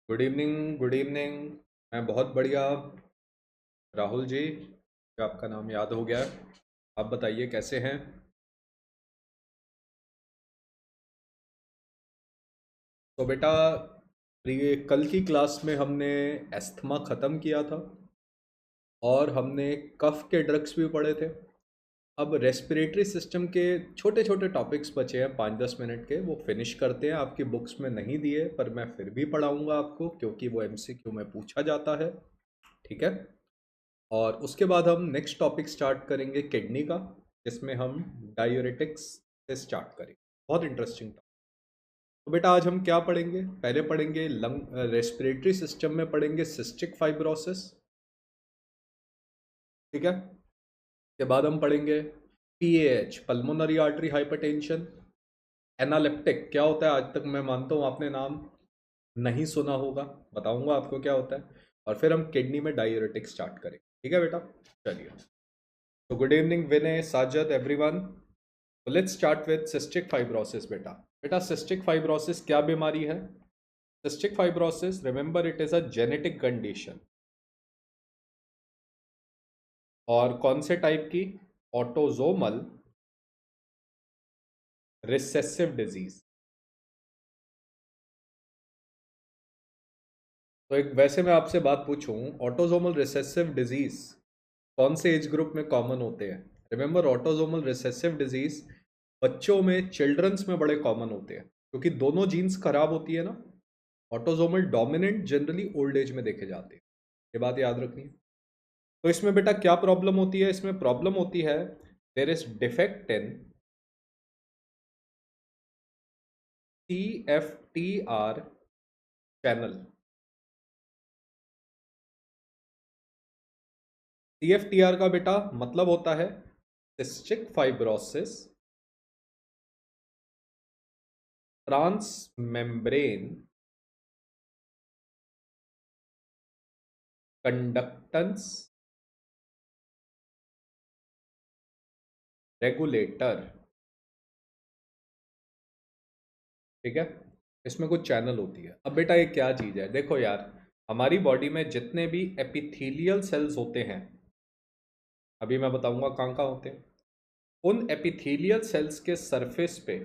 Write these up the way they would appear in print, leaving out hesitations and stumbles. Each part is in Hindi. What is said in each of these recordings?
Good evening, good evening. मैं बहुत बढ़िया। राहुल जी, आपका नाम याद हो गया। आप बताइए कैसे हैं। तो बेटा, कल की क्लास में हमने एस्थमा ख़त्म किया था और हमने कफ के ड्रग्स भी पढ़े थे। अब रेस्पिरेटरी सिस्टम के छोटे छोटे टॉपिक्स बचे हैं 5-10 मिनट के, वो फिनिश करते हैं। आपकी बुक्स में नहीं दिए पर मैं फिर भी पढ़ाऊँगा आपको, क्योंकि वो एमसीक्यू में पूछा जाता है। ठीक है। और उसके बाद हम नेक्स्ट टॉपिक स्टार्ट करेंगे किडनी का, जिसमें हम डायूरेटिक्स से स्टार्ट करेंगे। बहुत इंटरेस्टिंग टॉपिक। तो बेटा आज हम क्या पढ़ेंगे? पहले पढ़ेंगे लंग रेस्पिरेटरी सिस्टम में पढ़ेंगे सिस्टिक फाइब्रोसिस। ठीक है। के बाद हम पढ़ेंगे पीएएच, पल्मोनरी आर्टरी हाइपरटेंशन। एनालिप्टिक क्या होता है? आज तक मैं मानता हूँ आपने नाम नहीं सुना होगा, बताऊंगा आपको क्या होता है। और फिर हम किडनी में डायूरेटिक स्टार्ट करेंगे। ठीक है बेटा, चलिए। तो good evening Vinay, Sajad, everyone. Let's start with cystic fibrosis. बेटा बेटा सिस्टिक फाइब्रोसिस क्या बीमारी है? Cystic fibrosis, remember, it is a genetic condition. और कौन से टाइप की? Autosomal recessive disease. तो एक वैसे मैं आपसे बात पूछूं, ऑटोजोमल रिसेसिव डिजीज कौन से एज ग्रुप में कॉमन होते हैं? रिमेंबर, ऑटोजोमल रिसेसिव डिजीज बच्चों में, चिल्ड्रंस में बड़े कॉमन होते हैं, क्योंकि दोनों जीन्स खराब होती है ना। Autosomal dominant generally old age में देखे जाते हैं, ये बात याद रखनी है। तो इसमें बेटा क्या प्रॉब्लम होती है? इसमें प्रॉब्लम होती है, there is defect in CFTR चैनल। CFTR का बेटा मतलब होता है cystic fibrosis transmembrane conductance regulator. ठीक है। इसमें कुछ चैनल होती है। अब बेटा ये क्या चीज़ है? देखो यार, हमारी बॉडी में जितने भी एपिथेलियल सेल्स होते हैं, अभी मैं बताऊंगा कहाँ कहाँ होते हैं, उन एपिथेलियल सेल्स के सरफेस पे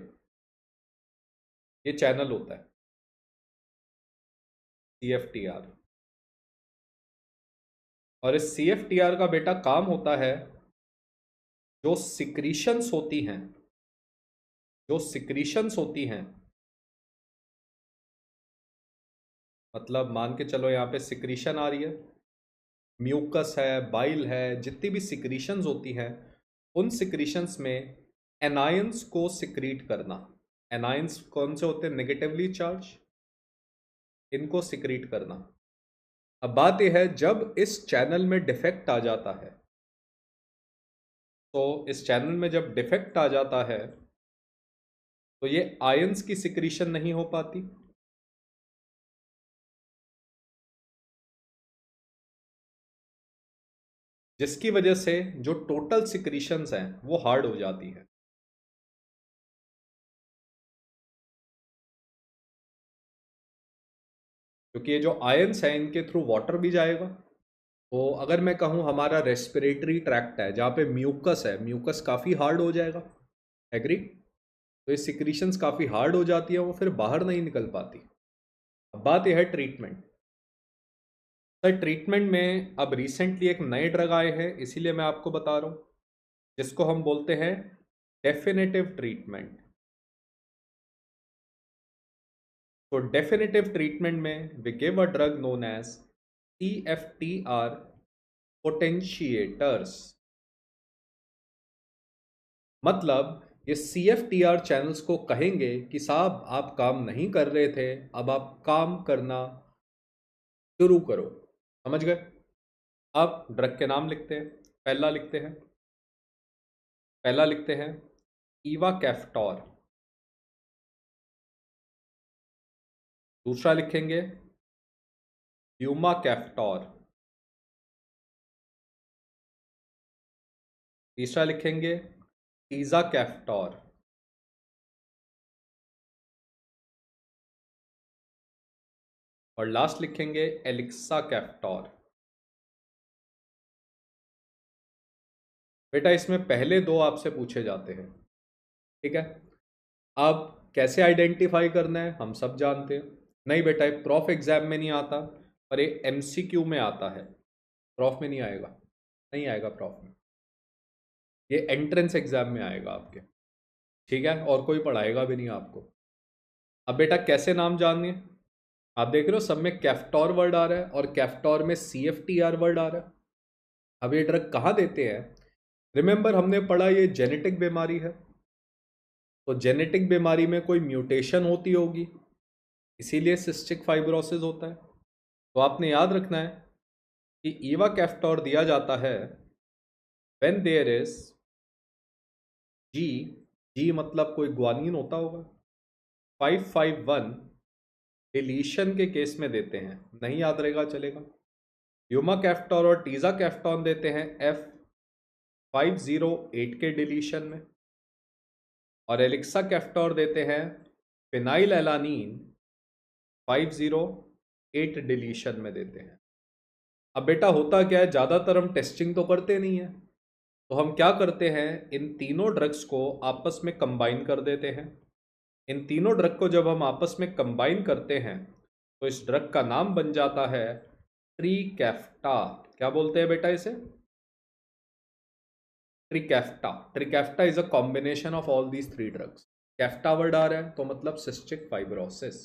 ये चैनल होता है, CFTR। और इस CFTR का बेटा काम होता है, जो सिक्रीशंस होती हैं, जो सिक्रीशंस होती हैं, मतलब मान के चलो यहाँ पे सिक्रीशन आ रही है, म्यूकस है, बाइल है, जितनी भी सिक्रीशंस होती हैं, उन सिक्रीशंस में एनायंस को सिक्रीट करना। एनायंस कौन से होते हैं? नेगेटिवली चार्ज, इनको सिक्रीट करना। अब बात यह है, जब इस चैनल में डिफेक्ट आ जाता है, तो इस चैनल में जब डिफेक्ट आ जाता है, तो ये आयंस की सिक्रीशन नहीं हो पाती, जिसकी वजह से जो टोटल सिक्रीशंस हैं वो हार्ड हो जाती है। क्योंकि ये जो आयंस है, इनके थ्रू वाटर भी जाएगा। तो अगर मैं कहूँ हमारा रेस्पिरेटरी ट्रैक्ट है, जहाँ पे म्यूकस है, म्यूकस काफ़ी हार्ड हो जाएगा। एग्री? तो ये सिक्रीशंस काफ़ी हार्ड हो जाती है, वो फिर बाहर नहीं निकल पाती। अब बात यह है ट्रीटमेंट। सर ट्रीटमेंट में अब रिसेंटली एक नए ड्रग आए हैं, इसीलिए मैं आपको बता रहा हूँ, जिसको हम बोलते हैं डेफिनेटिव ट्रीटमेंट। तो डेफिनेटिव ट्रीटमेंट में we give a drug known as CFTR potentiators. मतलब ये CFTR चैनल्स को कहेंगे कि साहब आप काम नहीं कर रहे थे, अब आप काम करना शुरू करो। समझ गए? अब ड्रग के नाम लिखते हैं। पहला लिखते हैं, पहला लिखते हैं ईवा कैफ्टॉर। दूसरा लिखेंगे यूमा कैफ्टॉर। तीसरा लिखेंगे टीजा कैफ्टॉर। और लास्ट लिखेंगे एलिक्सा कैफ्टोर। बेटा इसमें पहले दो आपसे पूछे जाते हैं, ठीक है। अब कैसे आइडेंटिफाई करना है हम सब जानते हैं। नहीं बेटा ये प्रॉफ एग्जाम में नहीं आता, पर ये एमसीक्यू में आता है। प्रॉफ में नहीं आएगा, नहीं आएगा प्रॉफ में, ये एंट्रेंस एग्जाम में आएगा आपके, ठीक है। और कोई पढ़ाएगा भी नहीं आपको। अब बेटा कैसे नाम जानिए, आप देख रहे हो सब में कैफ्टोर वर्ड आ रहा है और कैफ्टोर में CFTR वर्ड आ रहा है। अब ये ड्रग कहाँ देते हैं, रिमेंबर हमने पढ़ा ये जेनेटिक बीमारी है, तो जेनेटिक बीमारी में कोई म्यूटेशन होती होगी, इसीलिए सिस्टिक फाइब्रोसिस होता है। तो आपने याद रखना है कि ईवा कैफ्टोर दिया जाता है व्हेन देयर इज जी, जी मतलब कोई ग्वानिन होता होगा, 551 डिलीशन के केस में देते हैं, नहीं याद रहेगा चलेगा। यूमा कैफ्टोर और टीजा कैफ्टोन देते हैं F508 के डिलीशन में, और एलिक्सा कैफ्टोर देते हैं फिनाइल एलानीन 508 डिलीशन में देते हैं। अब बेटा होता क्या है, ज़्यादातर हम टेस्टिंग तो करते नहीं है, तो हम क्या करते हैं इन तीनों ड्रग्स को आपस में कंबाइन कर देते हैं। इन तीनों ड्रग को जब हम आपस में कंबाइन करते हैं तो इस ड्रग का नाम बन जाता है ट्रीकैफ्टा। क्या बोलते हैं बेटा इसे, Trikafta. Trikafta is a combination of all these three drugs. Kafta word आ रहा है तो मतलब सिस्टिक फाइब्रोसिस,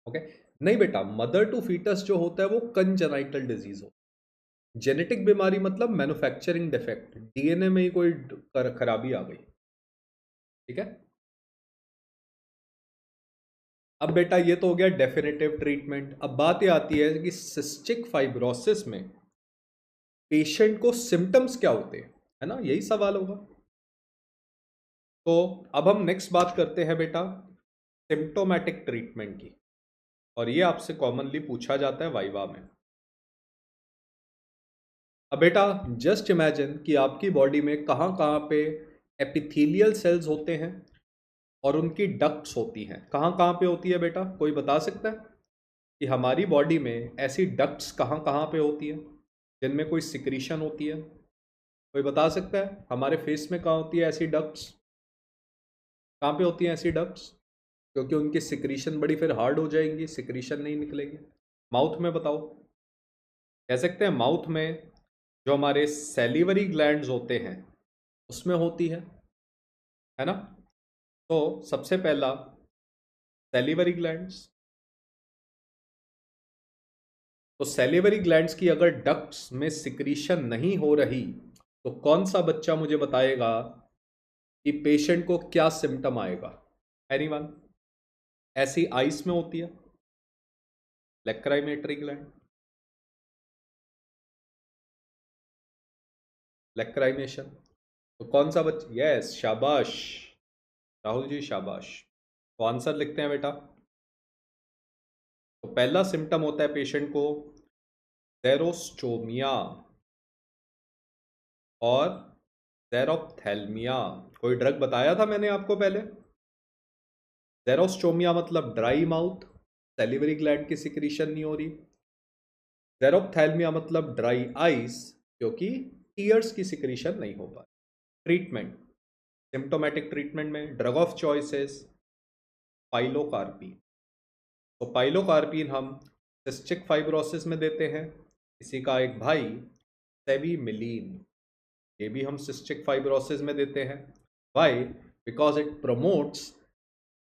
ओके। नहीं बेटा मदर टू फीटस जो होता है वो कंजेनाइटल डिजीज हो, जेनेटिक बीमारी मतलब मैन्युफैक्चरिंग डिफेक्ट, DNA में ही कोई खराबी आ गई, ठीक है। अब बेटा ये तो हो गया डेफिनेटिव ट्रीटमेंट। अब बात ये आती है कि सिस्टिक फाइब्रोसिस में पेशेंट को सिम्टम्स क्या होते हैं, है ना, यही सवाल होगा। तो अब हम नेक्स्ट बात करते हैं बेटा सिम्टोमेटिक ट्रीटमेंट की, और ये आपसे कॉमनली पूछा जाता है वाइवा में। अब बेटा जस्ट इमेजिन कि आपकी बॉडी में कहाँ कहाँ पे एपिथेलियल सेल्स होते हैं और उनकी डक्ट्स होती हैं। कहाँ कहाँ पे होती है बेटा, कोई बता सकता है कि हमारी बॉडी में ऐसी डक्ट्स कहाँ कहाँ पे होती है जिनमें कोई सिक्रीशन होती है, कोई बता सकता है। हमारे फेस में कहाँ होती है ऐसी डक्ट्स, कहाँ पे होती हैं ऐसी डक्ट्स, क्योंकि उनकी सिक्रीशन बड़ी फिर हार्ड हो जाएंगी, सिक्रीशन नहीं निकलेगी। माउथ में बताओ, कह सकते हैं माउथ में जो हमारे सैलिवरी ग्लैंड्स होते हैं उसमें होती है ना। तो सबसे पहला सैलिवरी ग्लैंड्स, तो सैलिवरी ग्लैंड्स की अगर डक्ट्स में सिक्रीशन नहीं हो रही तो कौन सा बच्चा मुझे बताएगा कि पेशेंट को क्या सिम्टम आएगा, एनीवन। ऐसी आइस में होती है लैक्राइमेटरी ग्लैंड, लैक्राइमेशन, तो कौन सा बच्चा, यस शाबाश राहुल जी शाबाश। तो आंसर लिखते हैं बेटा। तो पहला सिम्टम होता है पेशेंट को जेरोस्टोमिया और जेरोप्थेल्मिया। कोई ड्रग बताया था मैंने आपको पहले। जेरोस्टोमिया मतलब ड्राई माउथ, सैलिवरी ग्लैंड की सिक्रीशन नहीं हो रही। जेरोप्थेल्मिया मतलब ड्राई आइस, क्योंकि टीयर्स की सिक्रीशन नहीं हो पा रही। ट्रीटमेंट, सिम्टोमेटिक ट्रीटमेंट में ड्रग ऑफ चॉइसेस पाइलोकार्पिन। तो पाइलोकार्पिन हम सिस्टिक फाइब्रोसिस में देते हैं, इसी का एक भाई सेविमिलीन, ये भी हम सिस्टिक फाइब्रोसिस में देते हैं। Why, because it promotes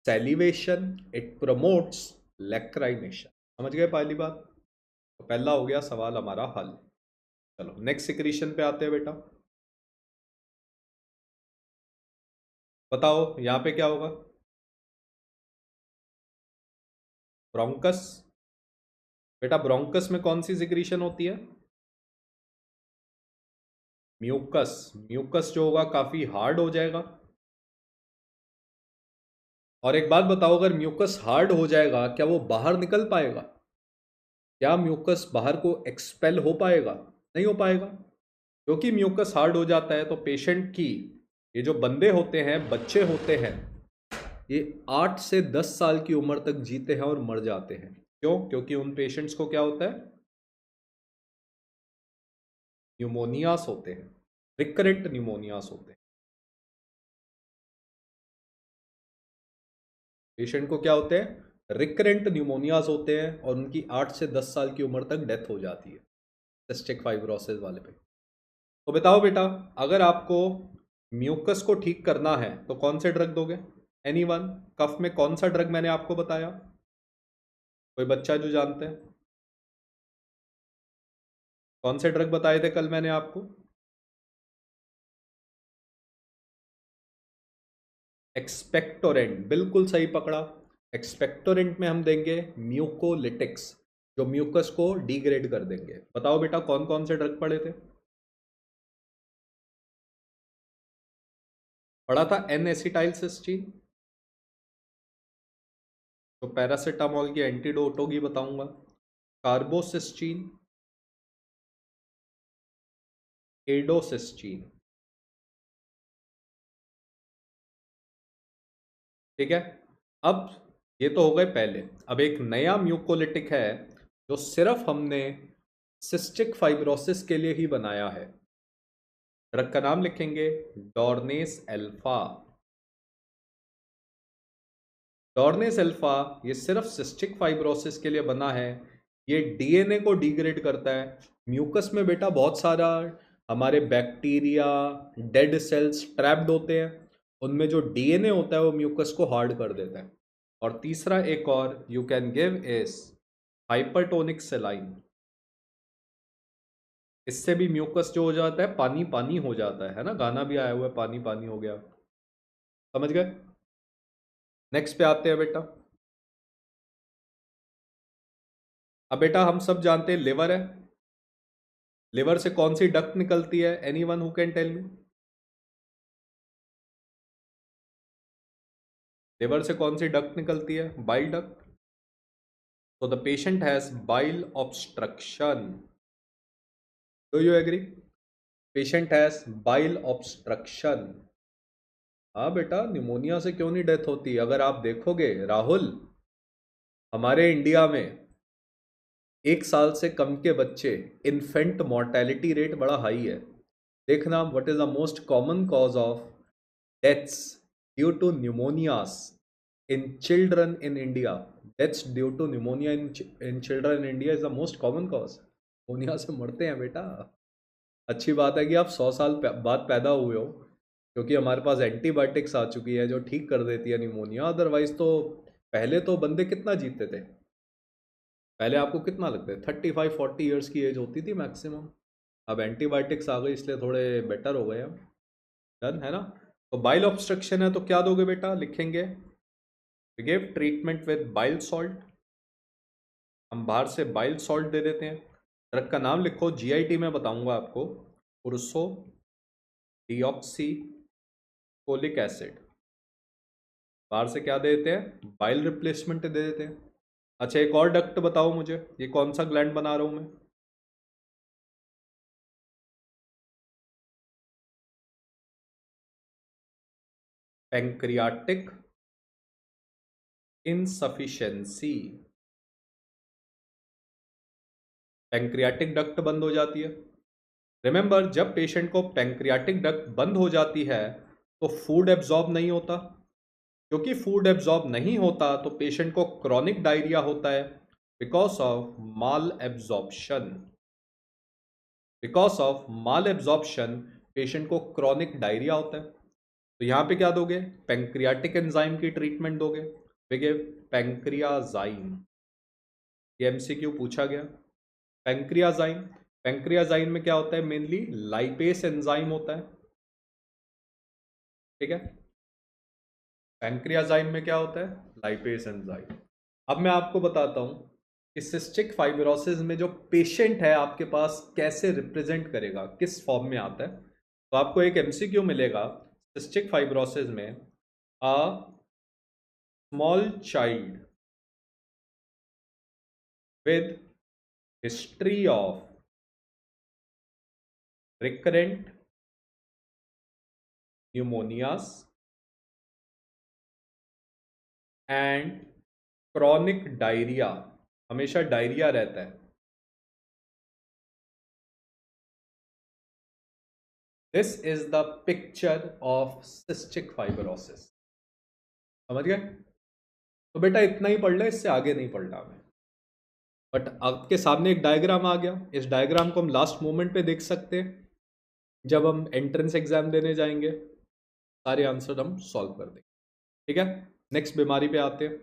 salivation, it promotes lacrimation. समझ गए पहली बात, तो पहला हो गया सवाल हमारा हल। चलो नेक्स्ट सिक्रीशन पे आते हैं बेटा। बताओ यहां पे क्या होगा, ब्रोंकस। बेटा ब्रोंकस में कौन सी सिक्रीशन होती है, म्यूकस। म्यूकस जो होगा काफी हार्ड हो जाएगा। और एक बात बताओ, अगर म्यूकस हार्ड हो जाएगा क्या वो बाहर निकल पाएगा, क्या म्यूकस बाहर को एक्सपेल हो पाएगा, नहीं हो पाएगा। क्योंकि म्यूकस हार्ड हो जाता है तो पेशेंट की, ये जो बंदे होते हैं बच्चे होते हैं, ये 8 से 10 साल की उम्र तक जीते हैं और मर जाते हैं। क्यों? क्योंकि उन पेशेंट्स को क्या होता है, न्यूमोनियास होते हैं, रिकरेंट न्यूमोनियास होते हैं। पेशेंट को क्या होते हैं, रिकरेंट न्यूमोनियाज होते हैं और उनकी 8 से 10 साल की उम्र तक डेथ हो जाती है सिस्टिक फाइब्रोसिस वाले पे। तो बताओ बेटा, अगर आपको म्यूकस को ठीक करना है तो कौन से ड्रग दोगे? एनीवन? कफ में कौन सा ड्रग मैंने आपको बताया? कोई बच्चा जो जानते हैं? कौन से ड्रग बताए थे कल मैंने आपको? एक्सपेक्टोरेंट, बिल्कुल सही पकड़ा। एक्सपेक्टोरेंट में हम देंगे म्यूकोलिटिक्स, जो म्यूकस को डिग्रेड कर देंगे। बताओ बेटा, कौन कौन से ड्रग पढ़े थे? पढ़ा था एन एसिटाइल सिस्टीन, तो पैरासीटामोल की एंटीडोट होगी, बताऊंगा। कार्बोसिस्टीन, एडोसिस्टीन, ठीक है। अब ये तो हो गए पहले। अब एक नया म्यूकोलिटिक है जो सिर्फ हमने सिस्टिक फाइब्रोसिस के लिए ही बनाया है। ड्रग का नाम लिखेंगे, डॉर्नेस अल्फा। डॉर्नेस अल्फा ये सिर्फ सिस्टिक फाइब्रोसिस के लिए बना है। ये डीएनए को डिग्रेड करता है। म्यूकस में बेटा बहुत सारा हमारे बैक्टीरिया, डेड सेल्स ट्रैप्ड होते हैं, उनमें जो डीएनए होता है वो म्यूकस को हार्ड कर देता है। और तीसरा एक और you can give is hypertonic सेलाइन। इससे भी म्यूकस जो हो जाता है पानी पानी हो जाता है ना, गाना भी आया हुआ है, पानी पानी हो गया। समझ गए? नेक्स्ट पे आते हैं बेटा। अब बेटा हम सब जानते हैं लिवर है। लिवर से कौन सी डक्ट निकलती है? Anyone who can tell me? Liver से कौन सी डक्ट निकलती है? Bile duct. तो the patient has bile obstruction. Do you agree? Patient has bile obstruction. हाँ बेटा, निमोनिया से क्यों नहीं डेथ होती? अगर आप देखोगे राहुल, हमारे इंडिया में 1 साल से कम के बच्चे, इन्फेंट मोर्टेलिटी रेट बड़ा हाई है। देखना, what is the most common cause of deaths due to pneumonias in children in India. Deaths due to pneumonia in children in India is the most common cause. Pneumonia से मरते हैं बेटा। अच्छी बात है कि आप 100 साल बाद पैदा हुए हो, क्योंकि हमारे पास एंटीबायोटिक्स आ चुकी है जो ठीक कर देती है निमोनिया। अदरवाइज तो पहले तो बंदे कितना जीते थे? पहले आपको कितना लगता है, 35-40 ईयर्स की एज होती थी मैक्सिमम। अब एंटीबायोटिक्स आ गई इसलिए थोड़े बेटर हो गए हम। डन है ना? तो बाइल ऑब्स्ट्रक्शन है तो क्या दोगे बेटा? लिखेंगे, give treatment with bile salt. हम बाहर से बाइल सॉल्ट दे देते हैं। ड्रग का नाम लिखो, जीआईटी में बताऊंगा आपको। उर्सो डीऑक्सी कोलिक एसिड। बाहर से क्या दे देते हैं? बाइल रिप्लेसमेंट दे देते हैं। अच्छा, एक और डक्ट बताओ मुझे, ये कौन सा ग्लैंड बना रहा हूं मैं? Pancreatic insufficiency. पैंक्रियाटिक डक्ट बंद हो जाती है। रिमेंबर, जब पेशेंट को पैंक्रियाटिक डक्ट बंद हो जाती है तो फूड एब्जॉर्ब नहीं होता। क्योंकि फूड एब्जॉर्ब नहीं होता तो पेशेंट को क्रॉनिक डायरिया होता है, because of malabsorption. Because of malabsorption patient को क्रॉनिक डायरिया होता है। तो यहां पे क्या दोगे? पैंक्रियाटिक एंजाइम की ट्रीटमेंट दोगे। We give pancreazyme. ये एमसीक्यू पूछा गया। पैंक्रियाजाइम, पैंक्रियाजाइम में क्या होता है? मेनली लाइपेस एंजाइम होता है, ठीक है। पैंक्रियाजाइम में क्या होता है? Lipase enzyme. अब मैं आपको बताता हूं कि सिस्टिक फाइब्रोसिस में जो पेशेंट है आपके पास कैसे रिप्रेजेंट करेगा, किस फॉर्म में आता है। तो आपको एक एमसीक्यू मिलेगा सिस्टिक फाइब्रोसिस में, a small child with history of recurrent pneumonias and chronic diarrhoea, हमेशा डायरिया रहता है। This is the picture of cystic fibrosis. समझ गए? तो बेटा इतना ही पढ़ ले, इससे आगे नहीं पढ़ना हमें। बट आपके सामने एक डायग्राम आ गया, इस डायग्राम को हम लास्ट मोमेंट पे देख सकते हैं जब हम एंट्रेंस एग्जाम देने जाएंगे, सारे आंसर हम सॉल्व कर देंगे। ठीक है, नेक्स्ट बीमारी पे आते हैं।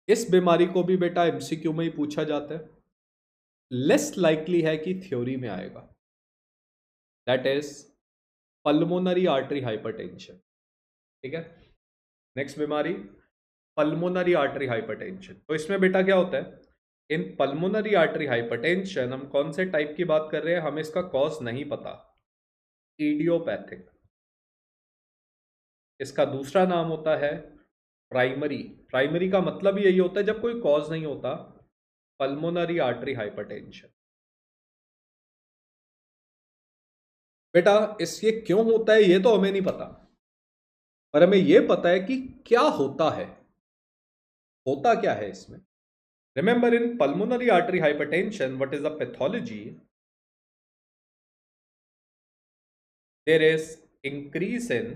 इस बीमारी को भी बेटा एमसीक्यू में ही पूछा जाता है, लेस लाइकली है कि थ्योरी में आएगा। That is pulmonary artery hypertension. ठीक है, नेक्स्ट बीमारी पल्मोनरी आर्टरी हाइपरटेंशन। तो इसमें बेटा क्या होता है, इन पल्मोनरी आर्टरी हाइपरटेंशन हम कौन से टाइप की बात कर रहे हैं, हमें इसका कॉज नहीं पता, इडियोपैथिक। इसका दूसरा नाम होता है प्राइमरी। प्राइमरी का मतलब यही होता है जब कोई कॉज नहीं होता, पल्मोनरी आर्टरी हाइपरटेंशन। बेटा इस ये क्यों होता है ये तो हमें नहीं पता, पर हमें ये पता है कि क्या होता है, होता क्या है इसमें। Remember in pulmonary artery hypertension what is the pathology, there is increase in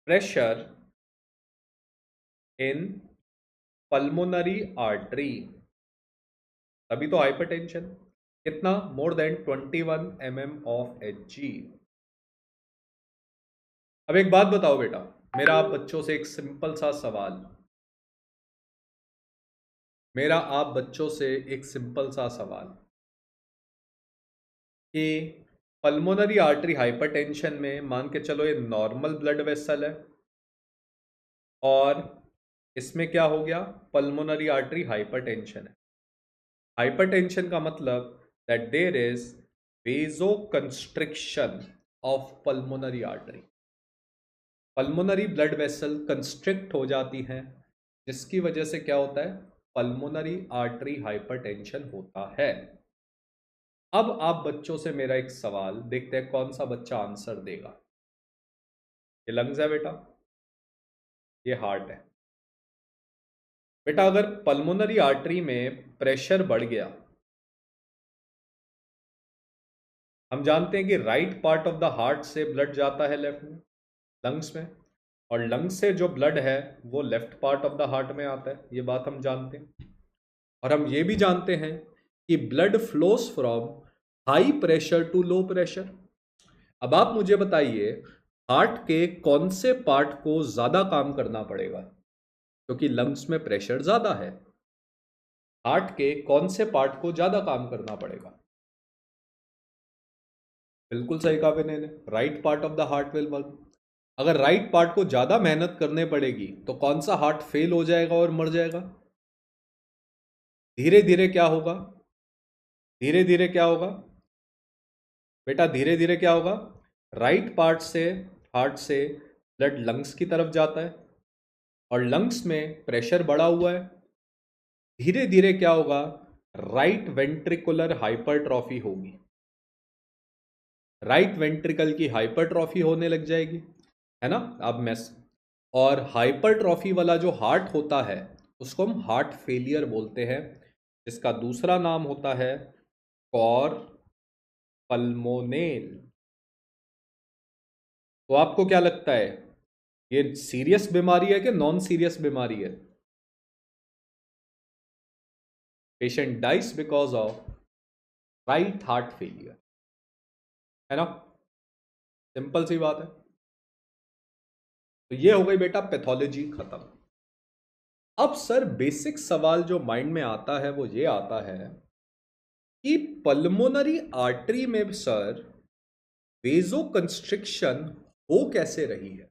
pressure in pulmonary artery, तभी तो हाइपरटेंशन। कितना, more than 21 mm of Hg। अब एक बात बताओ बेटा, मेरा आप बच्चों से एक सिंपल सा सवाल, मेरा आप बच्चों से एक सिंपल सा सवाल कि पल्मोनरी आर्टरी हाइपरटेंशन में मान के चलो ये नॉर्मल ब्लड वेसल है और इसमें क्या हो गया, पल्मोनरी आर्टरी हाइपरटेंशन है। हाइपरटेंशन का मतलब that there is vasoconstriction of pulmonary artery. Pulmonary blood vessel constrict हो जाती हैं, जिसकी वजह से क्या होता है, पल्मोनरी आर्टरी हाइपरटेंशन होता है। अब आप बच्चों से मेरा एक सवाल, देखते हैं कौन सा बच्चा आंसर देगा। ये लंग्स है बेटा, ये हार्ट है। बेटा अगर पल्मोनरी आर्टरी में प्रेशर बढ़ गया, हम जानते हैं कि right part of the heart से ब्लड जाता है लेफ्ट में, लंग्स में, और लंग्स से जो ब्लड है वो left part of the heart में आता है, ये बात हम जानते हैं। और हम ये भी जानते हैं कि blood flows from high pressure to low pressure. अब आप मुझे बताइए, हार्ट के कौन से पार्ट को ज्यादा काम करना पड़ेगा, क्योंकि लंग्स में प्रेशर ज्यादा है। हार्ट के कौन से पार्ट को ज्यादा काम करना पड़ेगा? बिल्कुल सही कहा मैंने, right part of the heart will work. अगर राइट पार्ट को ज्यादा मेहनत करने पड़ेगी तो कौन सा हार्ट फेल हो जाएगा और मर जाएगा? धीरे धीरे क्या होगा, धीरे धीरे क्या होगा बेटा, धीरे धीरे क्या होगा, राइट पार्ट से, हार्ट से ब्लड लंग्स की तरफ जाता है और लंग्स में प्रेशर बढ़ा हुआ है। धीरे धीरे क्या होगा, राइट वेंट्रिकुलर हाइपरट्रॉफी होगी, राइट वेंट्रिकल की हाइपरट्रॉफी होने लग जाएगी, है ना। अब मैस और हाइपरट्रॉफी वाला जो हार्ट होता है उसको हम हार्ट फेलियर बोलते हैं, इसका दूसरा नाम होता है कॉर पल्मोनेल। तो आपको क्या लगता है, ये सीरियस बीमारी है कि नॉन सीरियस बीमारी है? Patient dice because of right heart failure, है ना, सिंपल सी बात है। तो ये हो गई बेटा पैथोलॉजी खत्म। अब सर बेसिक सवाल जो माइंड में आता है वो ये आता है कि पल्मोनरी आर्टरी में सर वेजो कंस्ट्रिक्शन हो कैसे रही है,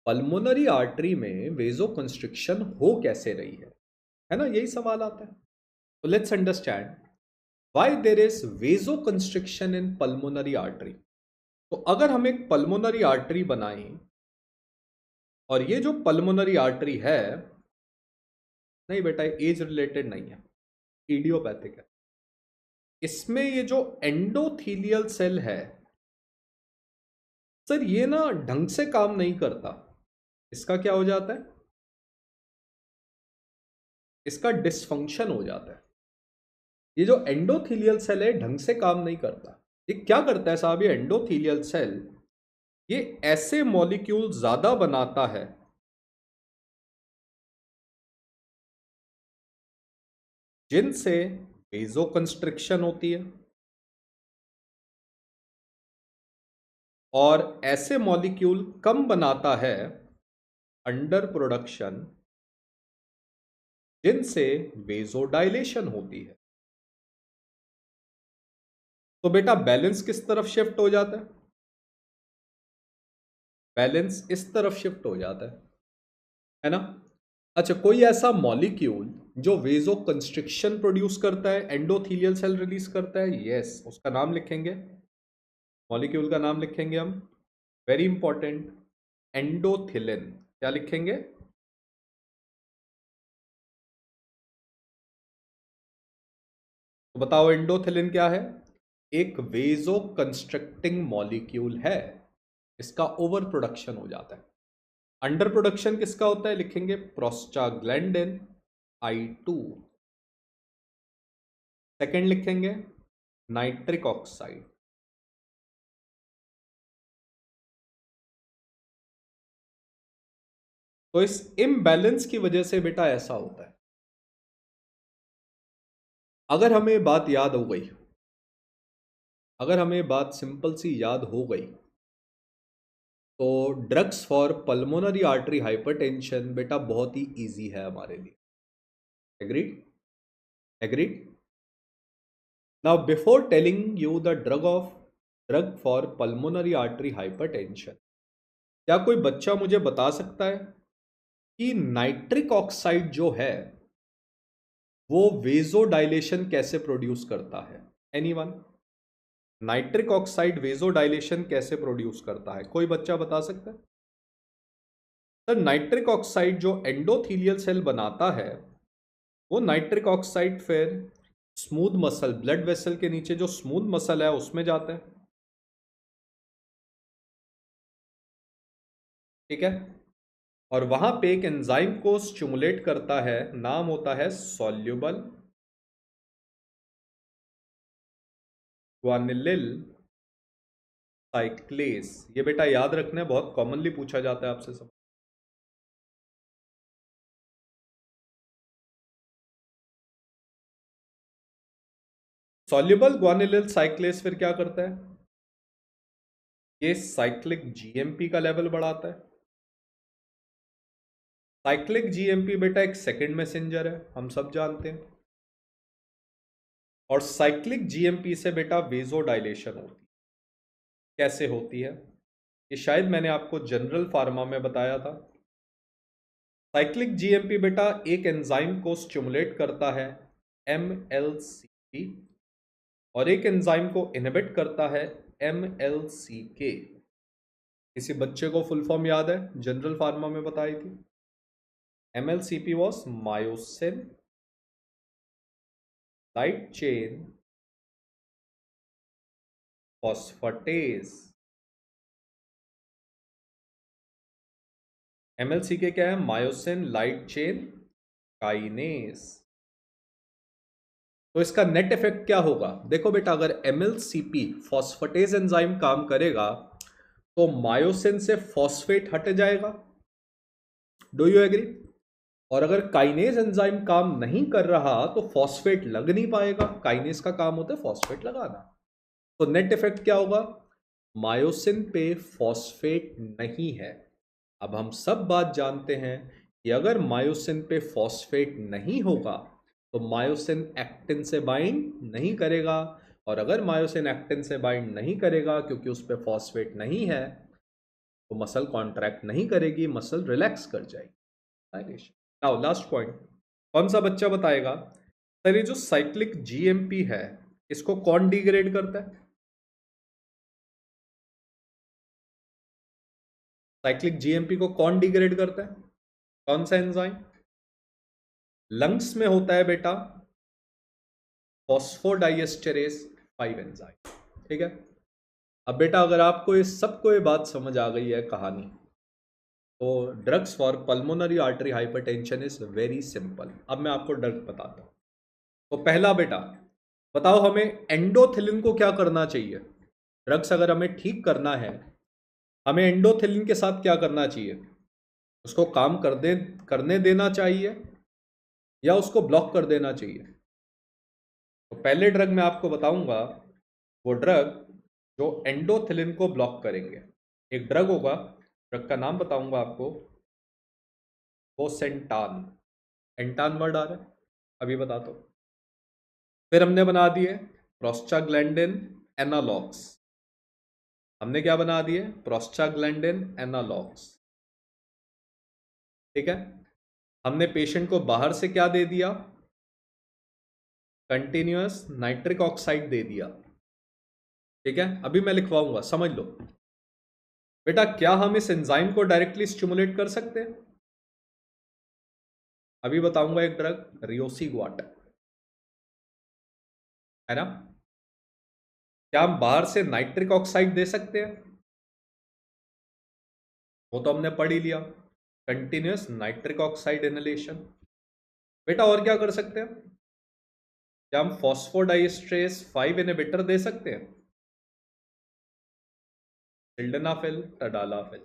पल्मोनरी आर्टरी में वेजो कंस्ट्रिक्शन हो कैसे रही है ना, यही सवाल आता है। तो let's understand why there is vasoconstriction in pulmonary artery. तो अगर हम एक पल्मोनरी आर्टरी बनाएं और ये जो पल्मोनरी आर्टरी है, नहीं बेटा एज रिलेटेड नहीं है, इडियोपैथिक है। इसमें ये जो एंडोथीलियल सेल है, सर ये ना ढंग से काम नहीं करता, इसका क्या हो जाता है? इसका डिसफंक्शन हो जाता है। ये जो एंडोथीलियल सेल है ढंग से काम नहीं करता। ये क्या करता है साहब? ये एंडोथीलियल सेल ये ऐसे मॉलिक्यूल ज्यादा बनाता है जिनसे वेजोकंस्ट्रिक्शन होती है, और ऐसे मॉलिक्यूल कम बनाता है अंडर प्रोडक्शन जिनसे वेजोडाइलेशन होती है। तो बेटा बैलेंस किस तरफ शिफ्ट हो जाता है? बैलेंस इस तरफ शिफ्ट हो जाता है ना? अच्छा, कोई ऐसा मॉलिक्यूल जो वेजो कंस्ट्रिक्शन प्रोड्यूस करता है, एंडोथीलियल सेल रिलीज करता है, यस, उसका नाम लिखेंगे, मॉलिक्यूल का नाम लिखेंगे हम, वेरी इंपॉर्टेंट, एंडोथिलिन। क्या लिखेंगे? तो बताओ एंडोथिलिन क्या है? एक वेजो कंस्ट्रक्टिंग मॉलिक्यूल है, इसका ओवर प्रोडक्शन हो जाता है। अंडर प्रोडक्शन किसका होता है? लिखेंगे प्रोस्टाग्लैंडिन I2। सेकेंड लिखेंगे नाइट्रिक ऑक्साइड। तो इस इम्बैलेंस की वजह से बेटा ऐसा होता है। अगर हमें बात याद हो गई, अगर हमें बात सिंपल सी याद हो गई, तो drugs for pulmonary artery hypertension बेटा बहुत ही इजी है हमारे लिए। Agreed? Agreed? Now before telling you the drug for pulmonary artery hypertension, क्या कोई बच्चा मुझे बता सकता है कि नाइट्रिक ऑक्साइड जो है वो वेजोडाइलेशन कैसे प्रोड्यूस करता है? एनीवन? नाइट्रिक ऑक्साइड वेजोडाइलेशन कैसे प्रोड्यूस करता है? कोई बच्चा बता सकता है? सर नाइट्रिक ऑक्साइड जो एंडोथीलियल सेल बनाता है, वो नाइट्रिक ऑक्साइड फिर स्मूथ मसल, ब्लड वेसल के नीचे जो स्मूथ मसल है उसमें जाता है। ठीक है, और वहां पे एक एंजाइम को स्टिमुलेट करता है, नाम होता है सॉल्युबल ग्वानिलिल साइक्लेस। ये बेटा याद रखना है, बहुत कॉमनली पूछा जाता है आपसे सब। सॉल्युबल ग्वानिलिल साइक्लेस फिर क्या करता है? ये साइक्लिक जीएमपी का लेवल बढ़ाता है। साइक्लिक जीएमपी बेटा एक सेकंड मैसेंजर है, हम सब जानते हैं, और साइक्लिक जीएमपी से बेटा वेजोडाइलेशन होती है। कैसे होती है? ये शायद मैंने आपको जनरल फार्मा में बताया था। साइक्लिक जीएमपी बेटा एक एंजाइम को स्टिमुलेट करता है, MLCP, और एक एंजाइम को इनहिबिट करता है, MLCK। किसी बच्चे को फुल फॉर्म याद है? जनरल फार्मा में बताई थी। MLCP was myosin light chain phosphatase। MLCK क्या है? Myosin light chain kinase. तो इसका नेट इफेक्ट क्या होगा? देखो बेटा, अगर MLCP फॉस्फेटेज एंजाइम काम करेगा तो मायोसिन से फॉस्फेट हट जाएगा। Do you agree? और अगर काइनेज एंजाइम काम नहीं कर रहा तो फॉस्फेट लग नहीं पाएगा। काइनेज का काम होता है फॉस्फेट लगाना। तो नेट इफेक्ट क्या होगा? मायोसिन पे फॉस्फेट नहीं है। अब हम सब बात जानते हैं कि अगर मायोसिन पे फॉस्फेट नहीं होगा तो मायोसिन एक्टिन से बाइंड नहीं करेगा, और अगर मायोसिन एक्टिन से बाइंड नहीं करेगा क्योंकि उस पर फॉस्फेट नहीं है, तो मसल कॉन्ट्रैक्ट नहीं करेगी, मसल रिलैक्स कर जाएगी। नाउ लास्ट पॉइंट, कौन सा बच्चा बताएगा सर ये जो साइक्लिक जीएमपी है इसको कौन डिग्रेड करता है? साइक्लिक जीएमपी को कौन डिग्रेड करता है? कौन सा एंजाइम? लंग्स में होता है बेटा फॉस्फोडाइएस्टेरेस 5 एंजाइम। ठीक है, अब बेटा अगर आपको ये बात समझ आ गई है कहानी, तो drugs for pulmonary artery hypertension is very simple. अब मैं आपको ड्रग बताता हूँ। तो पहला बेटा बताओ, हमें एंडोथिलिन को क्या करना चाहिए? ड्रग्स अगर हमें ठीक करना है, हमें एंडोथिलिन के साथ क्या करना चाहिए? उसको काम करने देना चाहिए या उसको ब्लॉक कर देना चाहिए? तो पहले ड्रग मैं आपको बताऊंगा, वो ड्रग जो एंडोथिलिन को ब्लॉक करेंगे। एक ड्रग होगा, ड्रग का नाम बताऊंगा आपको, वो सेंटान। एंटान वर्ड आ रहा है, अभी बताता हूं। फिर हमने बना दिए प्रोस्टाग्लैंडिन एनालॉग्स। हमने क्या बना दिए? Prostaglandin analogues. ठीक है। हमने पेशेंट को बाहर से क्या दे दिया? कंटिन्यूअस नाइट्रिक ऑक्साइड दे दिया। ठीक है, अभी मैं लिखवाऊंगा, समझ लो बेटा। क्या हम इस एंजाइम को डायरेक्टली स्टिमुलेट कर सकते हैं? अभी बताऊंगा एक ड्रग, रियोसीग्वाट, है ना। क्या हम बाहर से नाइट्रिक ऑक्साइड दे सकते हैं? वो तो हमने पढ़ ही लिया, कंटिन्यूअस नाइट्रिक ऑक्साइड इनहेलेशन। बेटा और क्या कर सकते हैं? क्या हम फॉस्फोडाइएस्ट्रेस 5 इनहिबिटर दे सकते हैं? Sildenafil, tadalafil,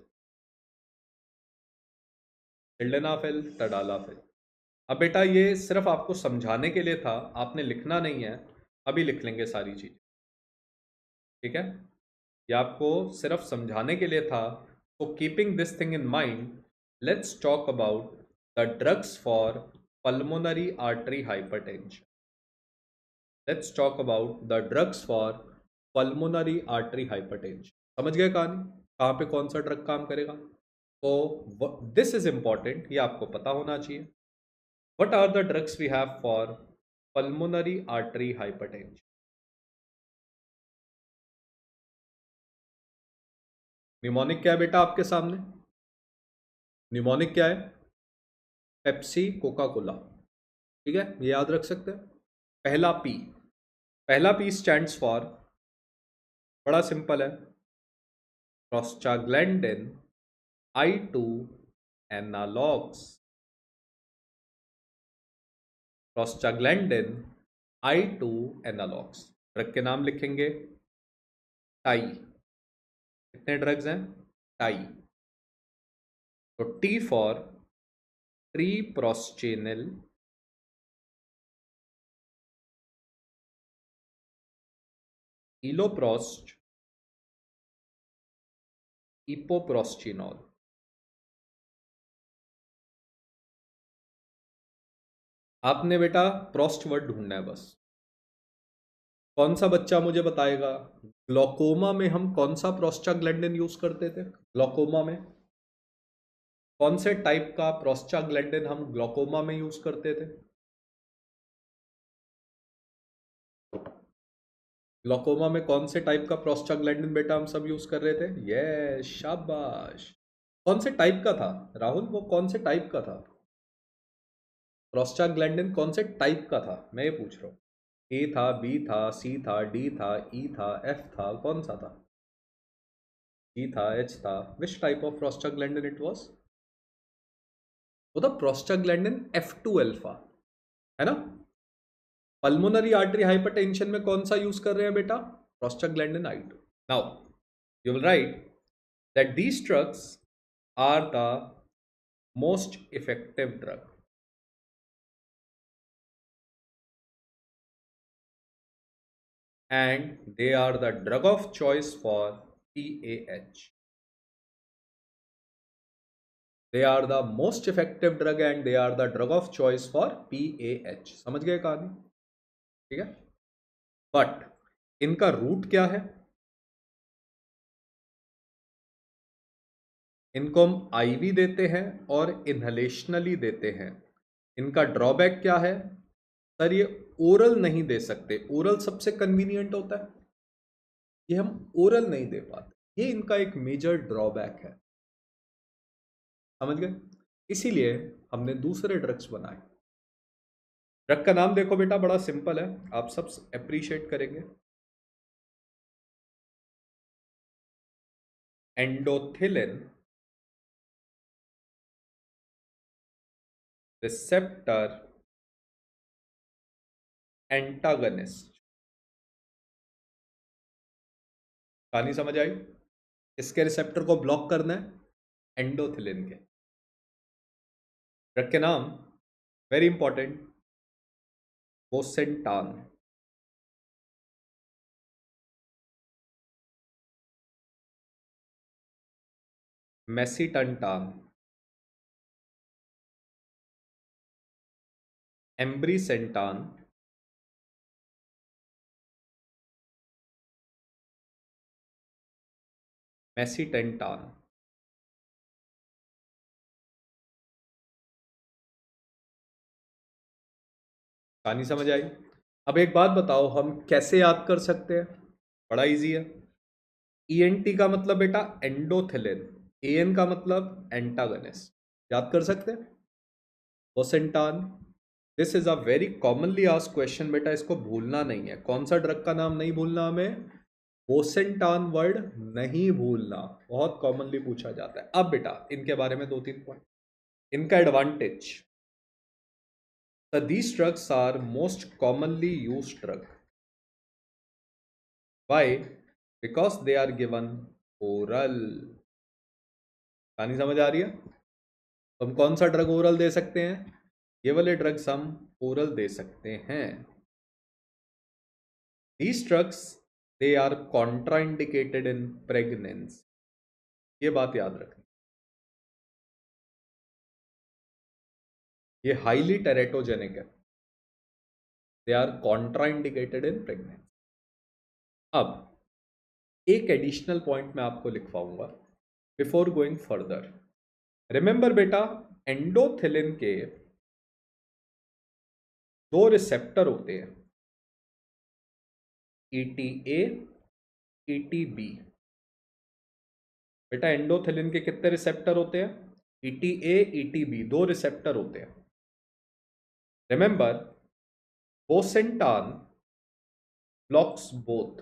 sildenafil, tadalafil. अब बेटा ये सिर्फ आपको समझाने के लिए था, आपने लिखना नहीं है। अभी लिख लेंगे सारी चीज। ठीक है, ये आपको सिर्फ समझाने के लिए था। तो keeping this thing in mind, let's talk about the drugs for pulmonary artery hypertension. Let's talk about the drugs for pulmonary artery hypertension. समझ गए कहानी, कहाँ पे कौन सा ड्रग काम करेगा? तो दिस इज इंपॉर्टेंट, ये आपको पता होना चाहिए। What are the drugs we have for pulmonary artery hypertension? Mnemonic क्या है बेटा आपके सामने? निमोनिक क्या है? Pepsi, Coca Cola. ठीक है, ये याद रख सकते हैं। पहला पी, पहला पी स्टैंड्स फॉर, बड़ा सिंपल है, prostaglandin I2 analogues. Prostaglandin I2 analogues. Drug के नाम लिखेंगे, टाई। कितने ड्रग्स हैं? टाई। तो टी फॉर ट्री प्रोस्टेनिल, इलोप्रोस्ट, इपोप्रोस्टिनॉल। आपने बेटा प्रोस्ट वर्ड ढूंढना है बस। कौन सा बच्चा मुझे बताएगा, ग्लोकोमा में हम कौन सा प्रोस्टाग्लैंडिन यूज करते थे? ग्लोकोमा में कौन से टाइप का प्रोस्टाग्लैंडिन हम ग्लोकोमा में यूज करते थे? ग्लोकोमा में कौन से टाइप का प्रोस्टाग्लैंडिन बेटा हम सब यूज कर रहे थे? ये शाबाश। कौन से टाइप का था राहुल, वो कौन से टाइप का था? प्रोस्टाग्लैंडिन कौन से टाइप का था, मैं ये पूछ रहा हूँ। ए था, बी था, सी था, डी था, ई था, एफ था, कौन सा था? जी था, एच था, which type of prostaglandin it was? वो था प्रोस्टाग्लैंडिन F2 अल्फा, है ना। पल्मोनरी आर्टरी हाइपरटेंशन में कौन सा यूज कर रहे हैं बेटा? Prostaglandin I2। Now you will write that these drugs are the most effective drug, and they are the drug of choice for PAH. They are the most effective drug and they are the drug of choice for PAH. समझ गए कहानी? ठीक है, बट इनका रूट क्या है? इनको हम IV देते हैं और इनहलेशनली देते हैं। इनका ड्रॉबैक क्या है? सर ये ओरल नहीं दे सकते, ओरल सबसे कन्वीनियंट होता है, ये हम ओरल नहीं दे पाते, ये इनका एक मेजर ड्रॉबैक है। समझ गए? इसीलिए हमने दूसरे ड्रग्स बनाए। ड्रग का नाम देखो बेटा, बड़ा सिंपल है, आप सब अप्रिशिएट करेंगे। एंडोथिलिन रिसेप्टर एंटागनिस्ट। कहानी समझ आई? इसके रिसेप्टर को ब्लॉक करना है, एंडोथिलिन के। ड्रग के नाम वेरी इंपॉर्टेंट, बोसेंटान, मेसिटंटान, एम्ब्रीसेंटान, मेसिटेंटान। कहानी समझ आई? अब एक बात बताओ, हम कैसे याद कर सकते हैं? बड़ा इजी है। ईएनटी का मतलब बेटा एंडोथिलिन, एएन का मतलब एंटागनिस्ट। याद कर सकते हैं? Bosentan. This is a very commonly asked question बेटा, इसको भूलना नहीं है। कौन सा ड्रग का नाम नहीं भूलना हमें? बोसेंटान वर्ड नहीं भूलना, बहुत कॉमनली पूछा जाता है। अब बेटा इनके बारे में दो तीन पॉइंट। इनका advantage, these drugs are most commonly used drug. Why? Because they are given oral. कहानी समझ आ रही है? तो हम कौन सा ड्रग ओरल दे सकते हैं? ये वाले ड्रग्स हम ओरल दे सकते हैं। These drugs, they are contraindicated in pregnancy. ये बात याद रखनी। ये हाईली टेरेटोजेनिक है। They are contraindicated in pregnancy. अब एक एडिशनल पॉइंट मैं आपको लिखवाऊंगा बिफोर गोइंग फर्दर। रिमेंबर बेटा, एंडोथिलिन के दो रिसेप्टर होते हैं, ETA, ETB। बेटा एंडोथिलिन के कितने रिसेप्टर होते हैं? ETA, ETB, दो रिसेप्टर होते हैं। Remember, bosentan blocks both.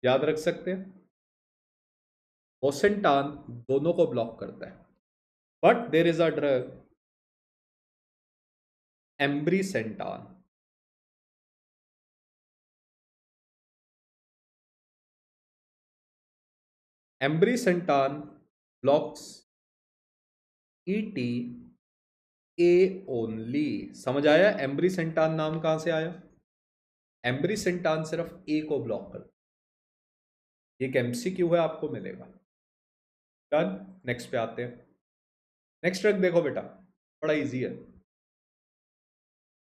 याद रख सकते हैं? बोसेंटान दोनों को ब्लॉक करता है। But there is a drug ambrisentan. Ambrisentan blocks ETA only. समझ आया एम्ब्रीसेंटान नाम कहां से आया? एम्ब्रीसेंटान सिर्फ ए को ब्लॉक कर। एक MCQ है, आपको मिलेगा। डन। नेक्स्ट पे आते हैं। नेक्स्ट ड्रग देखो बेटा, बड़ा इजी है।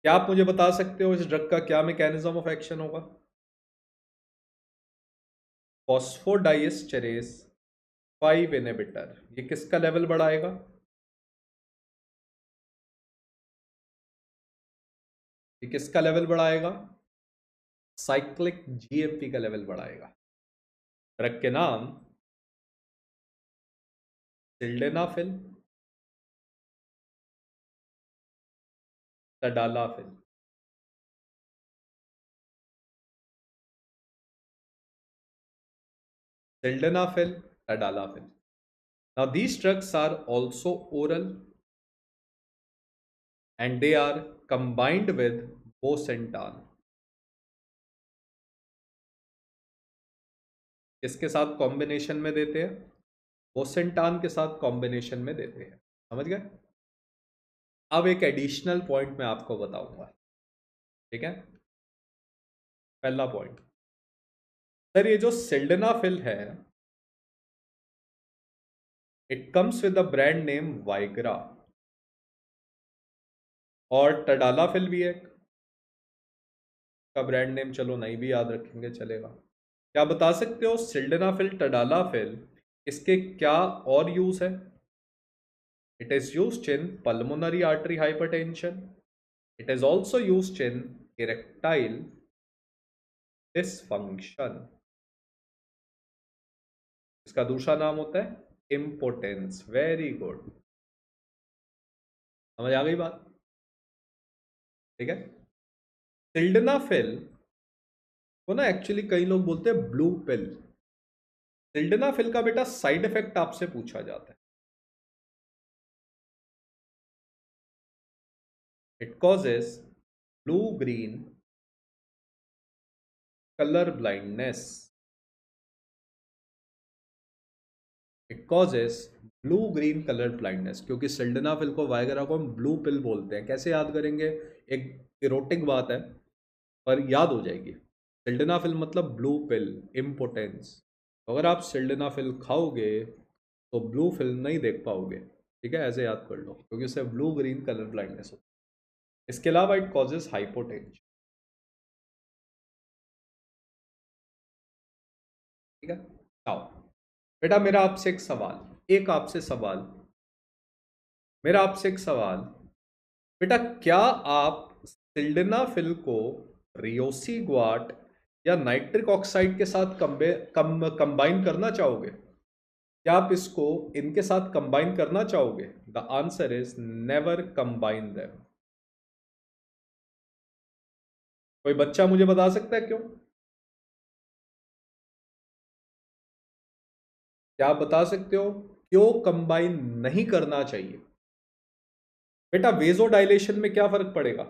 क्या आप मुझे बता सकते हो इस ड्रग का क्या मैकेनिज्म ऑफ एक्शन होगा? Phosphodiesterase 5 inhibitor. ये किसका लेवल बढ़ाएगा? ये किसका लेवल बढ़ाएगा? साइक्लिक GMP का लेवल बढ़ाएगा। ड्रग के नाम sildenafil, tadalafil. Sildenafil, tadalafil. Now these drugs are also oral and they are combined with bosentan। किसके साथ कॉम्बिनेशन में देते हैं? बोसेंटान के साथ कॉम्बिनेशन में देते हैं। समझ गए? अब एक एडिशनल पॉइंट मैं आपको बताऊंगा, ठीक है? पहला पॉइंट, सर ये जो सिल्डेनाफिल है, it comes with the brand name Viagra, और टडालाफिल भी है का ब्रांड नेम, चलो नहीं भी याद रखेंगे चलेगा। क्या बता सकते हो सिल्डेनाफिल, टडालाफिल, इसके क्या और यूज है? It is used in pulmonary artery hypertension. It is also used in erectile dysfunction. इसका दूसरा नाम होता है इम्पोटेंस। वेरी गुड, समझ आ गई बात? ठीक है। सिल्डेनाफिल को ना एक्चुअली कई लोग बोलते हैं ब्लू पिल। सिल्डेनाफिल का बेटा साइड इफेक्ट आपसे पूछा जाता है। It causes blue green colour blindness. It causes blue green colour blindness, क्योंकि सिल्डेनाफिल को वायगरा को हम ब्लू पिल बोलते हैं। कैसे याद करेंगे? एक इरोटिक बात है पर याद हो जाएगी। सिल्डेनाफिल मतलब ब्लू पिल, इम्पोटेंस। अगर आप सिल्डेनाफिल खाओगे तो ब्लू फिल्म नहीं देख पाओगे। ठीक है, ऐसे याद कर लो, क्योंकि उससे ब्लू ग्रीन कलर ब्लाइंडनेस होती है। इसके अलावा इट कॉजेज हाइपोटेंशन। ठीक है। आओ बेटा, मेरा आपसे एक सवाल। बेटा, क्या आप सिल्डेनाफिल को रियोसी ग्वाट या नाइट्रिक ऑक्साइड के साथ कंबाइन करना चाहोगे? क्या आप इसको इनके साथ कंबाइन करना चाहोगे? The answer is never combine them. कोई बच्चा मुझे बता सकता है क्यों? क्या आप बता सकते हो क्यों कंबाइन नहीं करना चाहिए? बेटा, वेजोडाइलेशन में क्या फर्क पड़ेगा?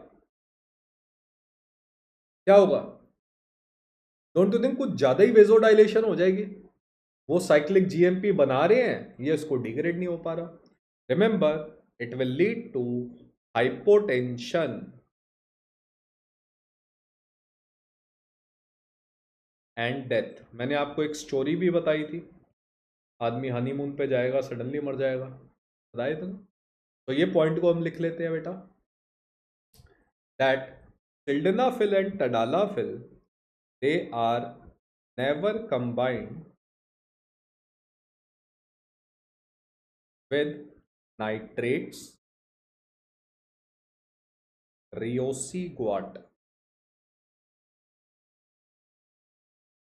क्या होगा? डोंट यू थिंक कुछ ज्यादा ही वेजोडाइलेशन हो जाएगी? वो साइक्लिक जीएमपी बना रहे हैं, ये इसको डिग्रेड नहीं हो पा रहा। Remember, it will lead to hypotension and death. मैंने आपको एक स्टोरी भी बताई थी, आदमी हनीमून पे जाएगा, सडनली मर जाएगा, बताए थे ना? तो ये पॉइंट को हम लिख लेते हैं बेटा, that sildenafil and tadalafil, they are never combined with nitrates, riociguat,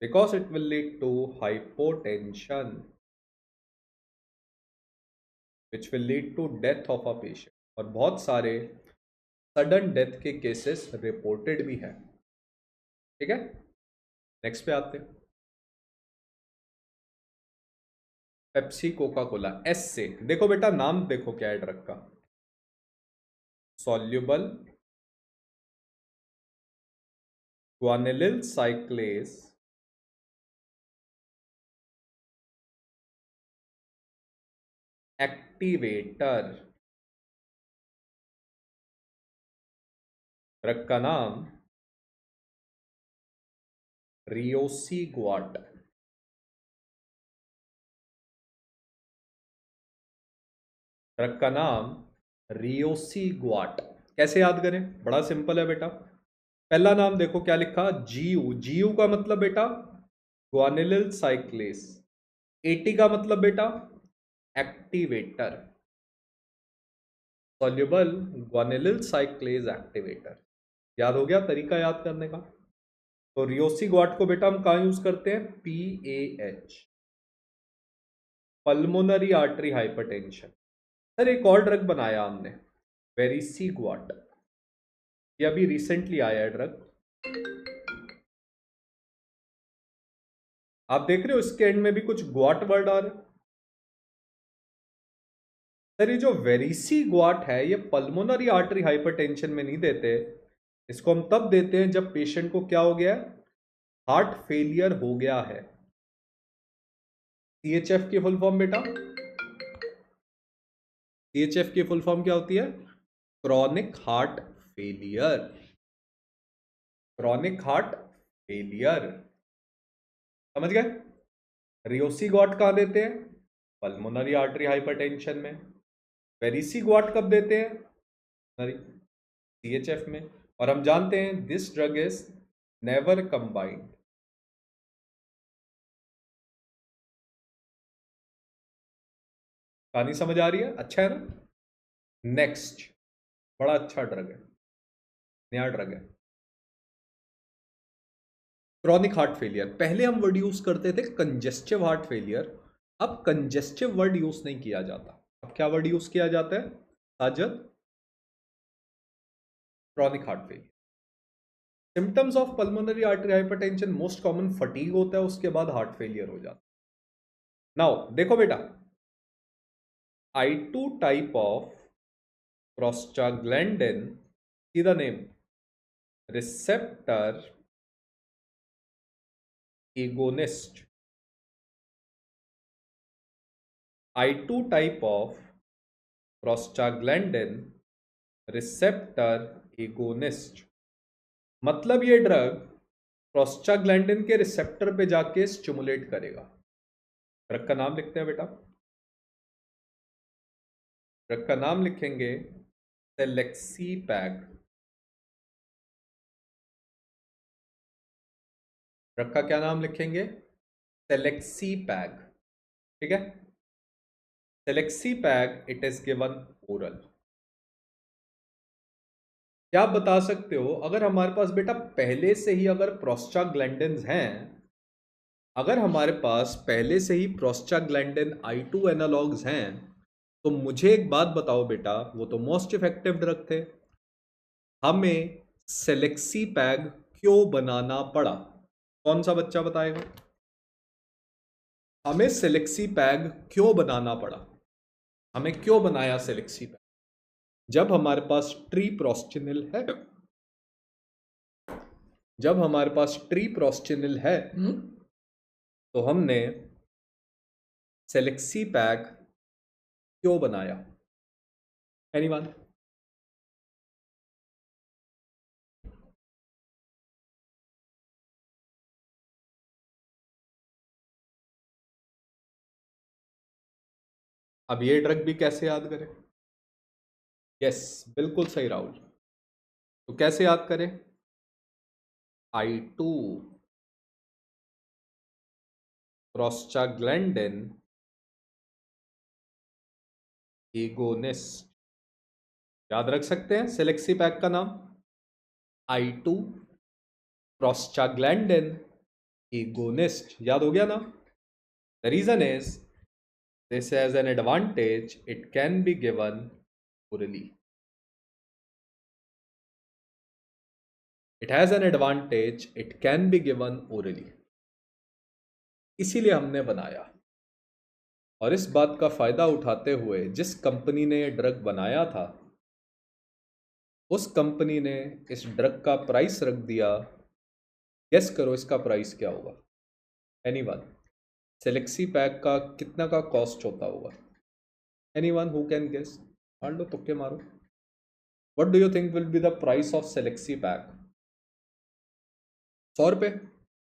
because it will lead to hypotension, which will lead to death of a patient। और बहुत सारे सडन डेथ के केसेस रिपोर्टेड भी हैं। ठीक है, नेक्स्ट पे आते हैं। पेप्सी कोका कोला, एस से। देखो बेटा, नाम देखो क्या है ड्रग का, soluble guanylyl cyclase activator. Drug का नाम रियोसीग्वाट। ड्रग का नाम रियोसीग्वाट। कैसे याद करें? बड़ा सिंपल है बेटा। पहला नाम देखो क्या लिखा, जीयू। जीयू का मतलब बेटा ग्वानिलिल साइक्लेस। एटी का मतलब बेटा एक्टिवेटर, सॉल्युबल ग्वानिलिल साइक्लेज एक्टिवेटर। याद हो गया तरीका याद करने का? तो रियोसीग्वाट को बेटा हम कहाँ यूज करते हैं? PAH, pulmonary artery hypertension. Sir एक और ड्रग बनाया हमने, वेरिसीग्वाट। ये अभी रिसेंटली आया है ड्रग। आप देख रहे हो इसके एंड में भी कुछ ग्वाट वर्ड आ रहा है। सर ये जो वेरिसी ग्वाट है, ये पल्मोनरी आर्टरी हाइपरटेंशन में नहीं देते। इसको हम तब देते हैं जब पेशेंट को क्या हो गया है? हार्ट फेलियर हो गया है। CHF की फुल फॉर्म बेटा, CHF की फुल फॉर्म क्या होती है? Chronic heart failure. Chronic heart failure, समझ गए? रियोसीग्वाट कहाँ देते हैं? पल्मोनरी आर्टरी हाइपरटेंशन में। वेरिसीग्वाट कब देते हैं? CHF में। और हम जानते हैं this drug is never combined. कहानी समझ आ रही है? अच्छा है ना? नेक्स्ट, बड़ा अच्छा ड्रग है, नया ड्रग है, क्रॉनिक हार्ट फेलियर। पहले हम वर्ड यूज करते थे कंजेस्टिव हार्ट फेलियर, अब कंजेस्टिव वर्ड यूज नहीं किया जाता। अब क्या वर्ड यूज किया जाता है Sajad? Chronic heart failure. Symptoms of pulmonary artery hypertension, most common fatigue होता है, उसके बाद हार्ट फेलियर हो जाता है। नाउ देखो बेटा, I2 type of prostaglandin, see the name, receptor agonist. I2 type of prostaglandin receptor agonist, मतलब ये ड्रग प्रोस्टाग्लैंडिन के रिसेप्टर पे जाके स्टिमुलेट करेगा। ड्रग का नाम लिखते हैं बेटा, ड्रग का नाम लिखेंगे सेलेक्सीपैग। ड्रग का क्या नाम लिखेंगे? सेलेक्सीपैग, ठीक है। सेलेक्सीपैग, इट इज गिवन ओरल। क्या आप बता सकते हो, अगर हमारे पास बेटा पहले से ही अगर प्रोस्टाग्लैंडिन्स हैं, अगर हमारे पास पहले से ही प्रोस्टाग्लैंडिन I2 एनालॉग्स हैं, तो मुझे एक बात बताओ बेटा, वो तो मोस्ट इफेक्टिव ड्रग थे, हमें सेलेक्सीपैग क्यों बनाना पड़ा? कौन सा बच्चा बताएगा? हमें सेलेक्सीपैग क्यों बनाना पड़ा? हमें क्यों बनाया सेलेक्सीपैग? जब हमारे पास ट्रीप्रोस्टिनिल है, जब हमारे पास ट्रीप्रोस्टिनिल है, तो हमने सेलेक्सीपैग क्यों बनाया? एनीवन? अब ये ड्रग भी कैसे याद करें? यस, बिल्कुल सही राहुल। तो कैसे याद करें? I2 प्रोस्टाग्लैंडिन एगोनिस्ट, याद रख सकते हैं सेलेक्सीपैग का नाम, I2 प्रोस्टाग्लैंडिन एगोनिस्ट, याद हो गया ना? The reason is this has an advantage, it can be given orally. It has an advantage, it can be given orally. इसीलिए हमने बनाया, और इस बात का फायदा उठाते हुए जिस कंपनी ने ये ड्रग बनाया था, उस कंपनी ने इस ड्रग का प्राइस रख दिया। गेस करो इसका प्राइस क्या होगा? एनीवन? सेलेक्सीपैग का कितना का कॉस्ट होता होगा? Anyone who can guess? मान लो, तुक्के मारो। What do you think will be the price of selexipag? 100 रुपये?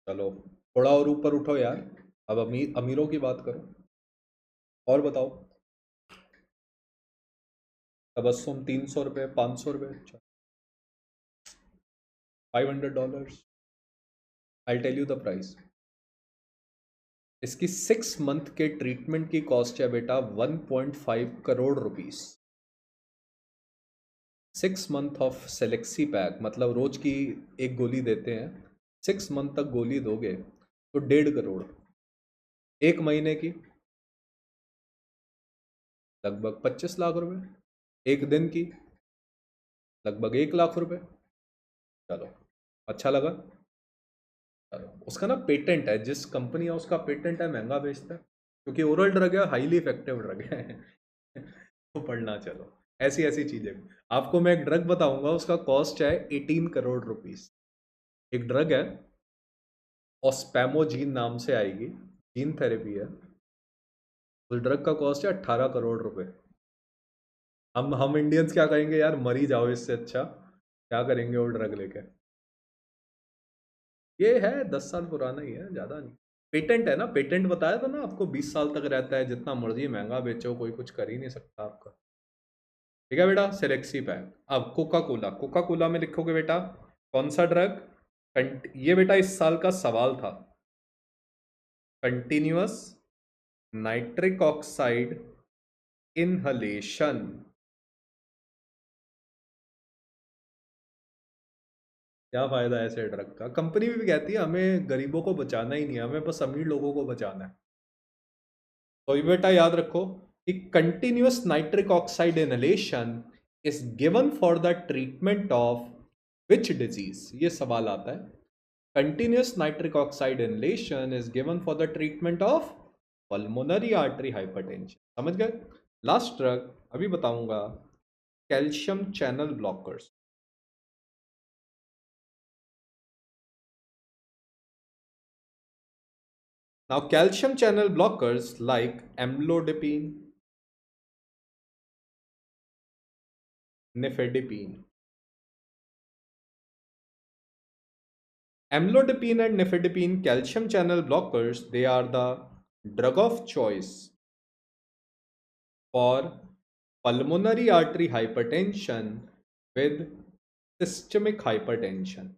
चलो थोड़ा और ऊपर उठो यार, अब अमीरों की बात करो, और बताओ। तबस्सुम 300 रुपये, 500 रुपये, अच्छा $500। I tell you the price. इसकी 6 मंथ के ट्रीटमेंट की कॉस्ट है बेटा 1.5 करोड़ रुपीस। 6 मंथ ऑफ सेलेक्सीपैग, मतलब रोज की एक गोली देते हैं, 6 मंथ तक गोली दोगे तो 1.5 करोड़। एक महीने की लगभग 25 लाख रुपए, एक दिन की लगभग 1 लाख रुपए। चलो, अच्छा लगा? चलो, उसका ना पेटेंट है, जिस कंपनी है उसका पेटेंट है, महंगा बेचता है, क्योंकि ओरल ड्रग है, हाईली इफेक्टिव ड्रग है। तो पढ़ना। चलो, ऐसी ऐसी चीजें। आपको मैं एक ड्रग बताऊंगा, उसका कॉस्ट है 18 करोड़ रुपीस। एक ड्रग है, ऑस्पैमोजीन नाम से आएगी, जीन थेरेपी है। उस ड्रग का कॉस्ट है 18 करोड़ रुपए। हम इंडियंस क्या कहेंगे यार, मरी जाओ, इससे अच्छा क्या करेंगे वो ड्रग लेके। ये है 10 साल पुराना ही है, ज़्यादा नहीं। पेटेंट है ना, पेटेंट बताया था ना आपको, 20 साल तक रहता है, जितना मर्जी महंगा बेचो कोई कुछ कर ही नहीं सकता आपका। ठीक है बेटा, सेलेक्सीपैग। अब कोका कोला, कोका कोला में लिखोगे बेटा कौन सा ड्रग? ये बेटा इस साल का सवाल था। Continuous nitric oxide inhalation. क्या फायदा है ऐसे ड्रग का? कंपनी भी कहती है हमें गरीबों को बचाना ही नहीं है, हमें बस अमीर लोगों को बचाना है। तो ये बेटा याद रखो कि continuous nitric oxide inhalation is given for the treatment of which disease, ये सवाल आता है। Continuous nitric oxide inhalation is given for the treatment of pulmonary artery hypertension. समझ गए। लास्ट ड्रग अभी बताऊंगा, calcium channel blockers. Now, calcium channel blockers like amlodipine, nifedipine. Amlodipine and nifedipine calcium channel blockers, they are the drug of choice for pulmonary artery hypertension with systemic hypertension.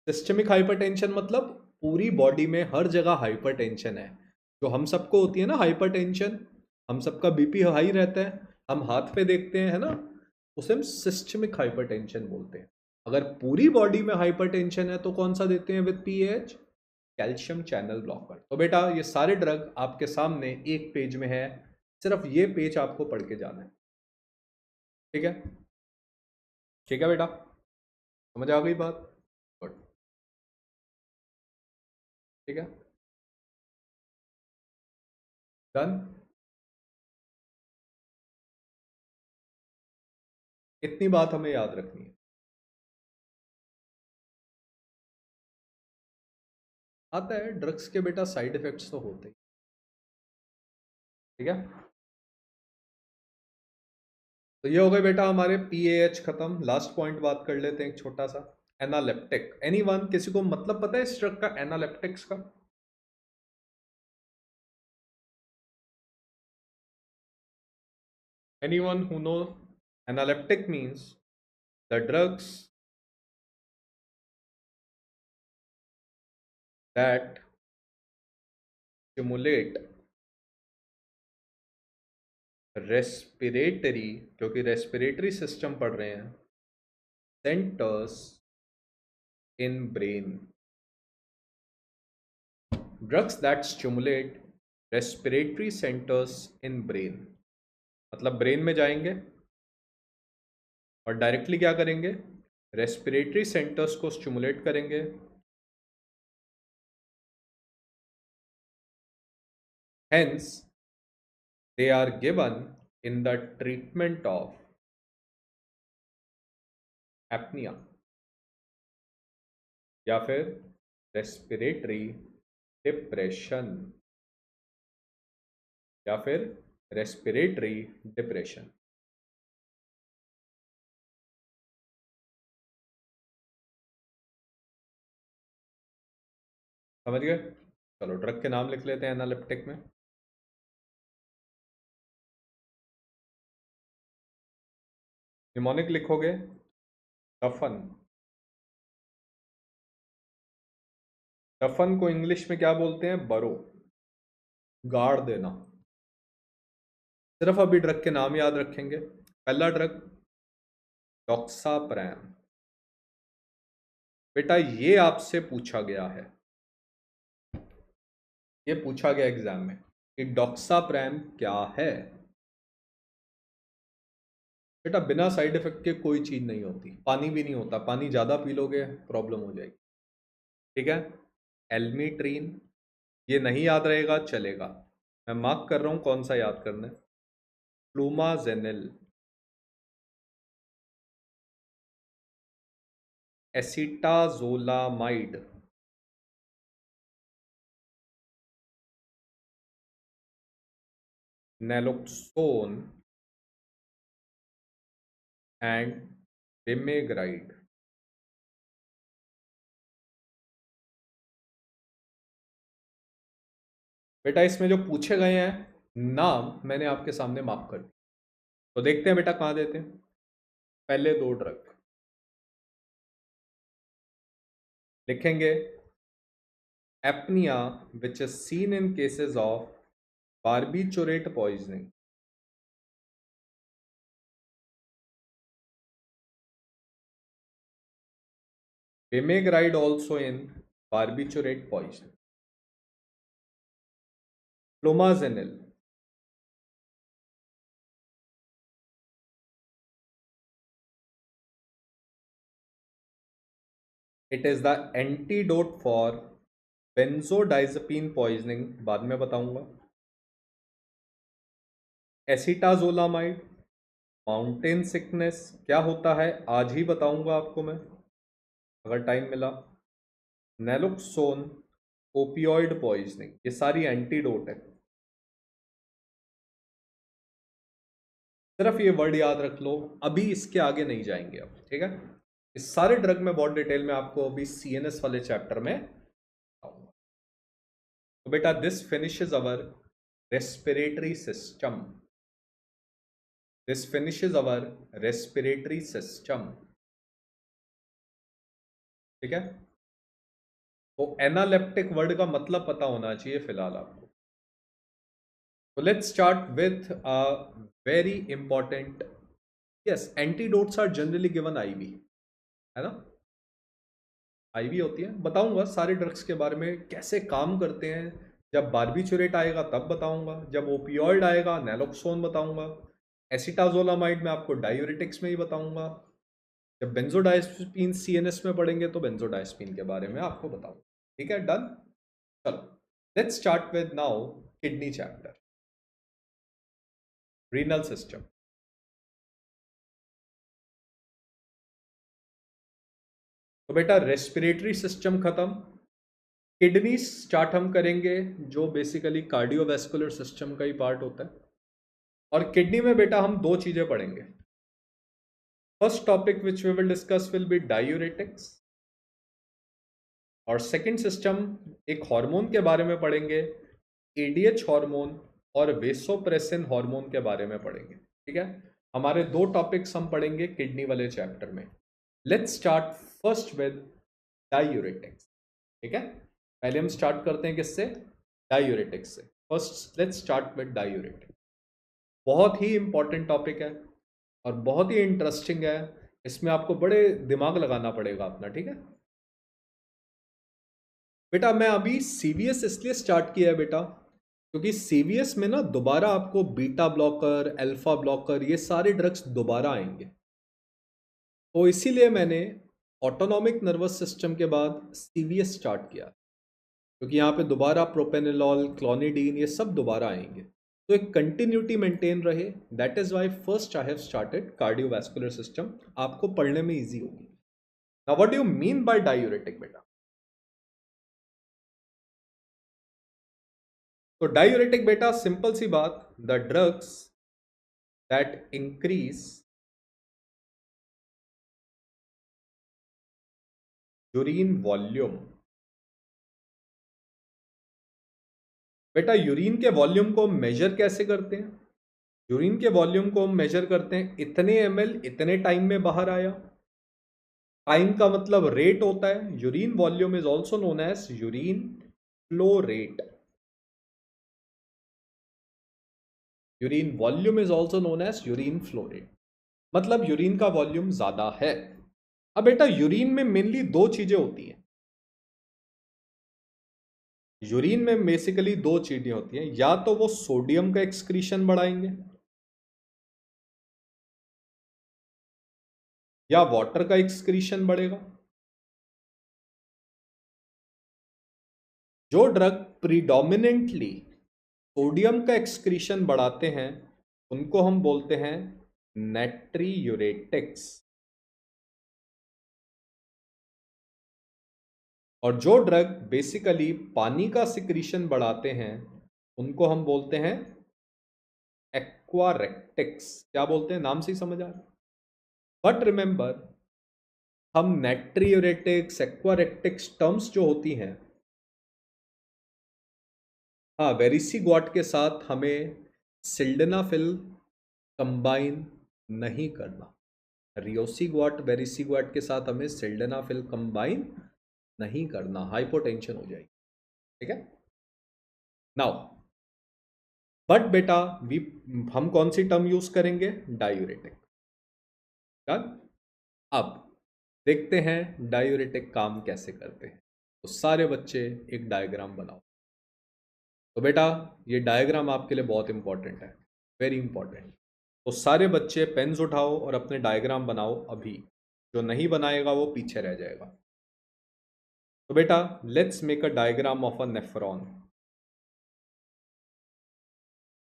Systemic hypertension मतलब पूरी बॉडी में हर जगह हाइपरटेंशन है। जो हम सबको होती है ना हाइपरटेंशन, हम सबका बीपी हाई रहता है, हम हाथ पे देखते हैं, है ना, उसे हम सिस्टमिक हाइपरटेंशन बोलते हैं। अगर पूरी बॉडी में हाइपरटेंशन है तो कौन सा देते हैं with pH? Calcium channel blocker. तो बेटा ये सारे ड्रग आपके सामने एक पेज में है, सिर्फ ये पेज आपको पढ़ के जाना है। ठीक है, ठीक है बेटा, समझ आ गई बात? गुड, ठीक है, डन। इतनी बात हमें याद रखनी है। आता है ड्रग्स के बेटा साइड इफेक्ट्स तो होते ही, ठीक है। तो ये हो गए बेटा हमारे पीएएच खत्म। लास्ट पॉइंट बात कर लेते हैं एक छोटा सा, एनालेप्टिक। एनीवन, किसी को मतलब पता है इस ड्रग का, एनालेप्टिक्स का? Anyone who know? Analeptic means the drugs that stimulate respiratory, क्योंकि रेस्पिरेटरी सिस्टम पढ़ रहे हैं, centres in brain. Drugs that stimulate respiratory centres in brain, मतलब ब्रेन में जाएंगे और डायरेक्टली क्या करेंगे? रेस्पिरेटरी सेंटर्स को स्टिमुलेट करेंगे। Hence they are given in the treatment of apnoea या फिर रेस्पिरेटरी डिप्रेशन या फिर रेस्पिरेटरी डिप्रेशन। समझ गए? चलो ड्रग के नाम लिख लेते हैं एनालिप्टिक में। निमोनिक लिखोगे टफन। टफन को इंग्लिश में क्या बोलते हैं? बरो, गाड़ देना। सिर्फ अभी ड्रग के नाम याद रखेंगे। पहला ड्रग डॉक्साप्रैम। बेटा ये आपसे पूछा गया है, ये पूछा गया एग्जाम में कि डॉक्साप्रैम क्या है। बेटा बिना साइड इफेक्ट के कोई चीज नहीं होती, पानी भी नहीं होता, पानी ज्यादा पी लोगे प्रॉब्लम हो जाएगी, ठीक है। एल्मीट्रीन, ये नहीं याद रहेगा चलेगा, मैं मार्क कर रहा हूं कौन सा याद करना है। Flumazenil, acetazolamide, naloxone and bemegride. बेटा इसमें जो पूछे गए हैं नाम मैंने आपके सामने मार्क कर दिया, तो देखते हैं बेटा कहाँ देते हैं। पहले दो ड्रग लिखेंगे, apnoea which is seen in cases of barbiturate poisoning, bemegride also in barbiturate poison, flumazenil, it is the antidote for benzodiazepine poisoning, बाद में बताऊंगा। एसिटाजोलामाइड, माउंटेन सिकनेस क्या होता है आज ही बताऊंगा आपको मैं, अगर टाइम मिला। नैलोक्सोन, ओपियोइड पॉइजनिंग, ये सारी एंटीडोट है। सिर्फ ये वर्ड याद रख लो, अभी इसके आगे नहीं जाएंगे अब, ठीक है। इस सारे ड्रग में बहुत डिटेल में आपको अभी सीएनएस वाले चैप्टर में बताऊंगा। तो बेटा this finishes our respiratory system, this finishes our respiratory system, ठीक है। तो एनालेप्टिक वर्ड का मतलब पता होना चाहिए फिलहाल आपको। तो let's start with a very important, yes, antidotes are generally given IV, है ना, आईवी होती है। बताऊंगा सारे ड्रग्स के बारे में कैसे काम करते हैं, जब बार्बिचुरेट आएगा तब बताऊंगा, जब ओपियोइड आएगा नैलोक्सोन बताऊंगा, एसिटाजोलामाइड में आपको डायूरेटिक्स में ही बताऊंगा, जब बेंजोडाइazepine सीएनएस में पढ़ेंगे तो बेंजोडाइazepine के बारे में आपको बताऊंगा, ठीक है, डन। चलो let's start with now kidney chapter, renal system. तो बेटा रेस्पिरेटरी सिस्टम खत्म, किडनी स्टार्ट हम करेंगे, जो बेसिकली कार्डियोवैस्कुलर सिस्टम का ही पार्ट होता है। और किडनी में बेटा हम दो चीजें पढ़ेंगे। First topic which we will discuss will be diuretics, और सेकंड सिस्टम एक हार्मोन के बारे में पढ़ेंगे, एडीएच हार्मोन और वेसोप्रेसिन हार्मोन के बारे में पढ़ेंगे, ठीक है। हमारे दो टॉपिक्स हम पढ़ेंगे किडनी वाले चैप्टर में। Let's start first with diuretics, ठीक है। पहले हम स्टार्ट करते हैं किससे, डायूरेटिक्स से। First let's start with diuretics. बहुत ही इंपॉर्टेंट टॉपिक है और बहुत ही इंटरेस्टिंग है, इसमें आपको बड़े दिमाग लगाना पड़ेगा अपना, ठीक है। बेटा मैं अभी सीवीएस इसलिए स्टार्ट किया है बेटा, क्योंकि सीवीएस में ना दोबारा आपको बीटा ब्लॉकर, अल्फा ब्लॉकर, ये सारे ड्रग्स दोबारा आएंगे। तो इसीलिए मैंने ऑटोनॉमिक नर्वस सिस्टम के बाद सीवीएस स्टार्ट किया, क्योंकि यहाँ पे दोबारा प्रोपेनिलॉल, क्लोनिडीन, ये सब दोबारा आएंगे, तो एक कंटिन्यूटी मेंटेन रहे। That is why first I have started cardiovascular system, आपको पढ़ने में इजी होगी। Now what do you mean by diuretic बेटा? तो डायूरेटिक बेटा सिंपल सी बात, the drugs that increase urine volume. बेटा यूरिन के वॉल्यूम को मेजर कैसे करते हैं? यूरिन के वॉल्यूम को हम मेजर करते हैं, इतने ml इतने टाइम में बाहर आया। टाइम का मतलब रेट होता है, urine volume is also known as urine flow rate. Urine volume is also known as urine flow rate, मतलब यूरिन का वॉल्यूम ज्यादा है। अब बेटा यूरिन में मेनली दो चीजें होती हैं, यूरिन में बेसिकली दो चीजें होती हैं, या तो वो सोडियम का एक्सक्रीशन बढ़ाएंगे या वाटर का एक्सक्रीशन बढ़ेगा। जो ड्रग प्रीडोमिनेंटली सोडियम का एक्सक्रीशन बढ़ाते हैं उनको हम बोलते हैं नेट्रीयूरेटिक्स, और जो ड्रग बेसिकली पानी का सिक्रीशन बढ़ाते हैं उनको हम बोलते हैं एक्वारेक्टिक्स। क्या बोलते हैं, नाम से ही समझ आ रहा है। बट रिमेंबर, हम नेट्रीयूरेटिक्स, एक्वारेक्टिक्स टर्म्स जो होती हैं, हाँ, वेरिसीग्वाट के साथ हमें सिल्डेनाफिल कंबाइन नहीं करना। रियोसीग्वाट, वेरिसीग्वाट के साथ हमें सिल्डेनाफिल कंबाइन नहीं करना, हाइपोटेंशन हो जाएगी, ठीक है। नाउ बट बेटा वी हम कौन सी टर्म यूज करेंगे, डायूरेटिक। डन। अब देखते हैं डायूरेटिक काम कैसे करते हैं। तो सारे बच्चे एक डायग्राम बनाओ। तो बेटा ये डायग्राम आपके लिए बहुत इंपॉर्टेंट है, वेरी इंपॉर्टेंट। तो सारे बच्चे पेन्स उठाओ और अपने डायग्राम बनाओ अभी, जो नहीं बनाएगा वो पीछे रह जाएगा। तो बेटा let's make a diagram of a nephron.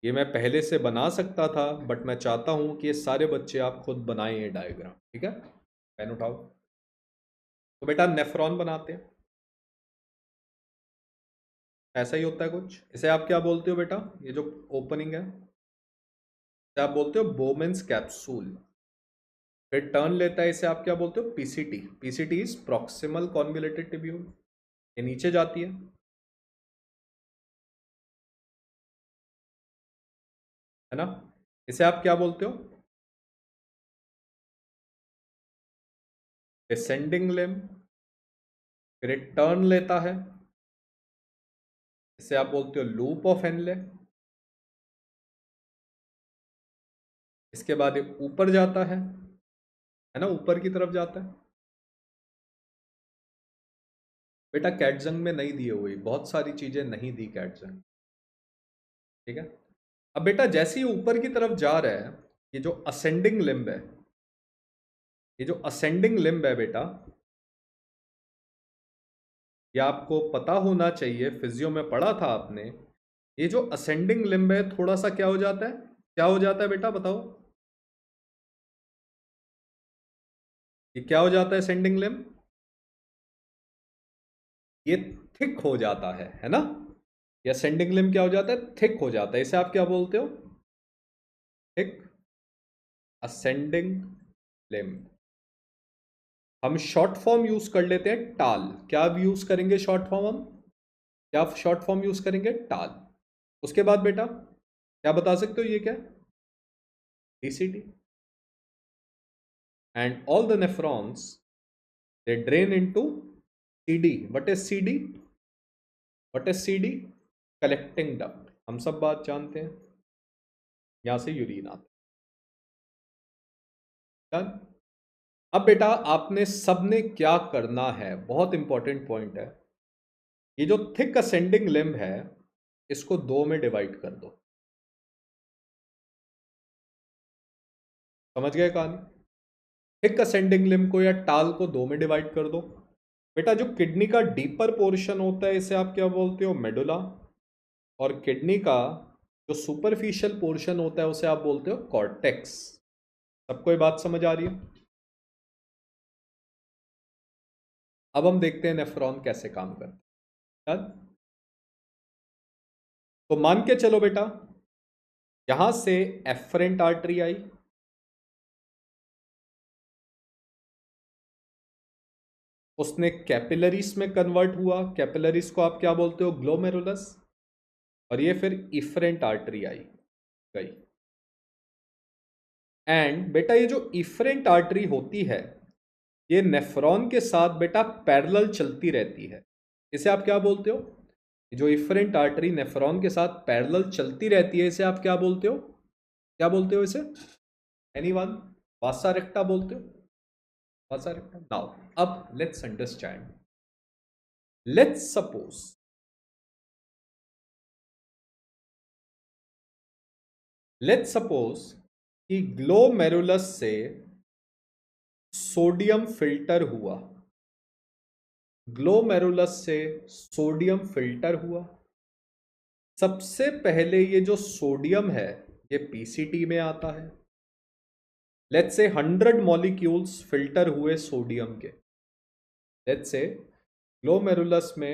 ये मैं पहले से बना सकता था बट मैं चाहता हूं कि ये सारे बच्चे आप खुद बनाएं ये डायग्राम। ठीक है, पेन उठाओ। तो बेटा नेफ्रॉन बनाते हैं, ऐसा ही होता है कुछ। इसे आप क्या बोलते हो बेटा, ये जो ओपनिंग है इसे आप बोलते हो बोमेन्स कैप्सूल। फिर टर्न लेता है, इसे आप क्या बोलते हो, PCT. PCT is proximal convoluted tubule. ये नीचे जाती है ना। इसे आप क्या बोलते हो, डिसेंडिंग लिम्ब। फिर एक टर्न लेता है, इसे आप बोलते हो लूप ऑफ हेनले। इसके बाद ये ऊपर जाता है ना, ऊपर की तरफ जाता है। बेटा कैटजंग में नहीं दिए हुए, बहुत सारी चीजें नहीं दी कैटजंग। ठीक है, अब बेटा जैसे ही ऊपर की तरफ जा रहा है, ये जो असेंडिंग लिम्ब है, ये जो असेंडिंग लिम्ब है बेटा, ये आपको पता होना चाहिए, फिजियो में पढ़ा था आपने। ये जो असेंडिंग लिम्ब है थोड़ा सा क्या हो जाता है, क्या हो जाता है बेटा बताओ, ये क्या हो जाता है असेंडिंग लिम्ब, ये थिक हो जाता है ना। ये असेंडिंग लिम्ब क्या हो जाता है, थिक हो जाता है। इसे आप क्या बोलते हो, थिक असेंडिंग लिम्ब। हम शॉर्ट फॉर्म यूज कर लेते हैं टाल। क्या यूज करेंगे शॉर्ट फॉर्म हम, क्या शॉर्ट फॉर्म यूज करेंगे, टाल। उसके बाद बेटा क्या बता सकते हो ये क्या, DCT. And all the nephrons they drain into CD. What is CD, what is CD, collecting duct. हम सब बात जानते हैं, यहां से यूरिन आता है। Done? अब बेटा आपने सबने क्या करना है, बहुत इंपॉर्टेंट पॉइंट है। ये जो थिक असेंडिंग लिम्ब है इसको दो में डिवाइड कर दो। समझ गए कहानी, थिक असेंडिंग लिम्ब को या टाल को दो में डिवाइड कर दो। बेटा जो किडनी का डीपर पोर्शन होता है इसे आप क्या बोलते हो, मेडुला। और किडनी का जो सुपरफिशियल पोर्शन होता है उसे आप बोलते हो कॉर्टेक्स। सबको ये बात समझ आ रही है। अब हम देखते हैं नेफ्रॉन कैसे काम करता है। तो मान के चलो बेटा, यहां से एफरेंट आर्टरी आई, उसने कैपिलरीज में कन्वर्ट हुआ। कैपिलरीज को आप क्या बोलते हो, ग्लोमेरुलस। और ये फिर इफरेंट आर्टरी आई गई। एंड बेटा ये जो इफरेंट आर्टरी होती है ये नेफ्रॉन के साथ बेटा पैरेलल चलती रहती है। इसे आप क्या बोलते हो, जो इफरेंट आर्टरी नेफ्रॉन के साथ पैरेलल चलती रहती है इसे आप क्या बोलते हो, क्या बोलते हो इसे, एनीवन, वासा रेक्टा बोलते हो, वासा रेक्टा। नाउ अब let's understand, let's suppose, let's suppose कि ग्लोमेरुलस से सोडियम फिल्टर हुआ, ग्लोमेरुलस से सोडियम फिल्टर हुआ। सबसे पहले ये जो सोडियम है ये पीसीटी में आता है। लेट्स से 100 मॉलिक्यूल्स फिल्टर हुए सोडियम के। लेट्स से ग्लोमेरुलस में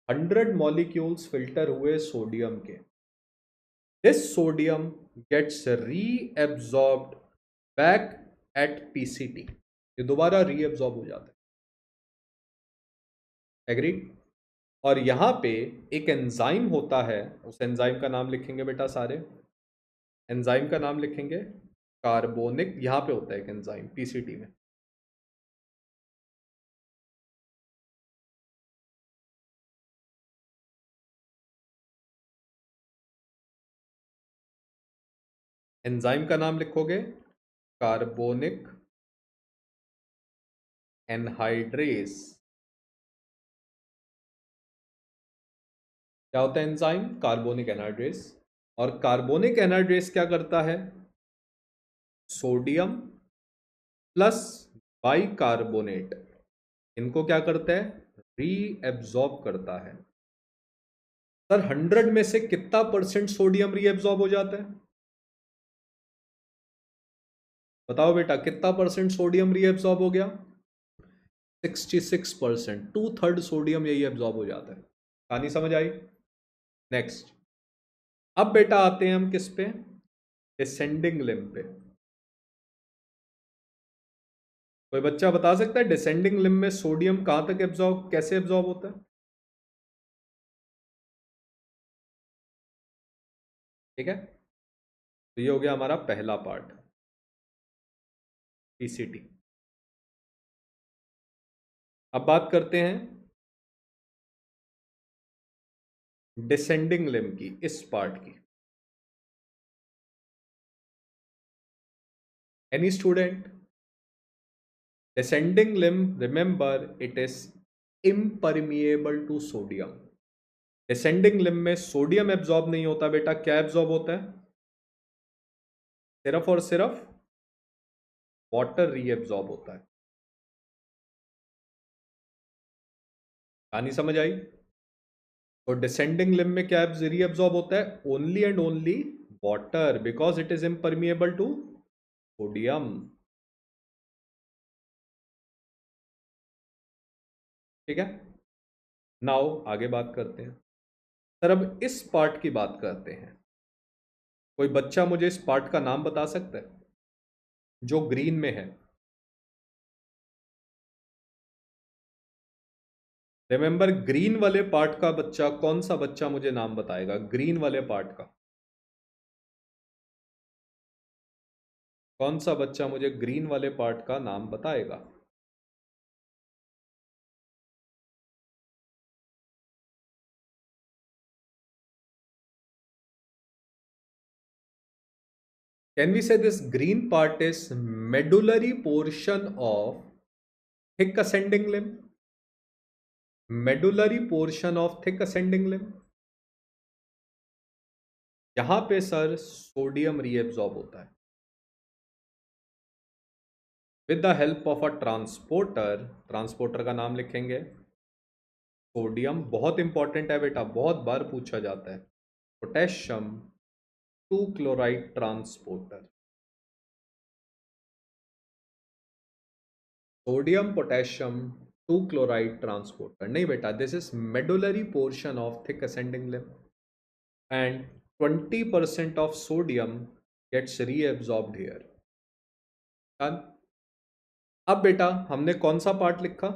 100 मॉलिक्यूल्स फिल्टर हुए सोडियम के। This sodium gets reabsorbed back at PCT. ये दोबारा रीएब्सॉर्ब हो जाता है, एग्री। और यहां पे एक एंजाइम होता है, उस एंजाइम का नाम लिखेंगे बेटा सारे, एंजाइम का नाम लिखेंगे कार्बोनिक। यहां पे होता है एक एंजाइम पीसीटी में, एंजाइम का नाम लिखोगे कार्बोनिक एनहाइड्रेस। क्या होता है एंजाइम, कार्बोनिक एनहाइड्रेस। और कार्बोनिक एनहाइड्रेस क्या करता है, सोडियम प्लस बाइकार्बोनेट, इनको क्या करता है, रीएब्जॉर्ब करता है। सर 100 में से कितना परसेंट सोडियम रीएब्जॉर्ब हो जाता है? बताओ बेटा, कितना परसेंट सोडियम रीएब्जॉर्ब हो गया? 66%। 2/3 सोडियम यही एब्जॉर्ब हो जाता है। कहानी समझ आई? नेक्स्ट। अब बेटा आते हैं हम किस पे? डिसेंडिंग लिम्ब पे। कोई बच्चा बता सकता है डिसेंडिंग लिम्ब में सोडियम कहां तक एब्जॉर्ब, कैसे एब्जॉर्ब होता है? ठीक है, तो ये हो गया हमारा पहला पार्ट, पीसीटी। अब बात करते हैं डिसेंडिंग लिम्ब की, इस पार्ट की। Any student? Descending limb, remember it is impermeable to sodium. Descending limb में सोडियम एब्जॉर्ब नहीं होता बेटा, क्या एब्जॉर्ब होता है? सिर्फ और सिर्फ वाटर रीएब्जॉर्ब होता है। कहानी समझ आई? तो डिसेंडिंग लिम्ब में क्या रीएब्जॉर्ब होता है? Only and only water, because it is impermeable to sodium. ठीक है, नाउ आगे बात करते हैं। सर अब इस पार्ट की बात करते हैं। कोई बच्चा मुझे इस पार्ट का नाम बता सकता है जो ग्रीन में है? रिमेंबर, ग्रीन वाले पार्ट का बच्चा, कौन सा बच्चा मुझे नाम बताएगा ग्रीन वाले पार्ट का? कौन सा बच्चा मुझे ग्रीन वाले पार्ट का नाम बताएगा? Can we say this green part is medullary portion of thick ascending limb? Medullary portion of thick ascending limb. यहां पे सर सोडियम रीएब्जॉर्ब होता है with the help of a transporter. Transporter का नाम लिखेंगे सोडियम, बहुत इंपॉर्टेंट है बेटा, बहुत बार पूछा जाता है। Potassium two chloride transporter. Sodium potassium two chloride transporter नहीं बेटा, this is medullary portion of thick ascending limb and 20% of sodium gets reabsorbed here. Done? अब बेटा हमने कौन सा पार्ट लिखा?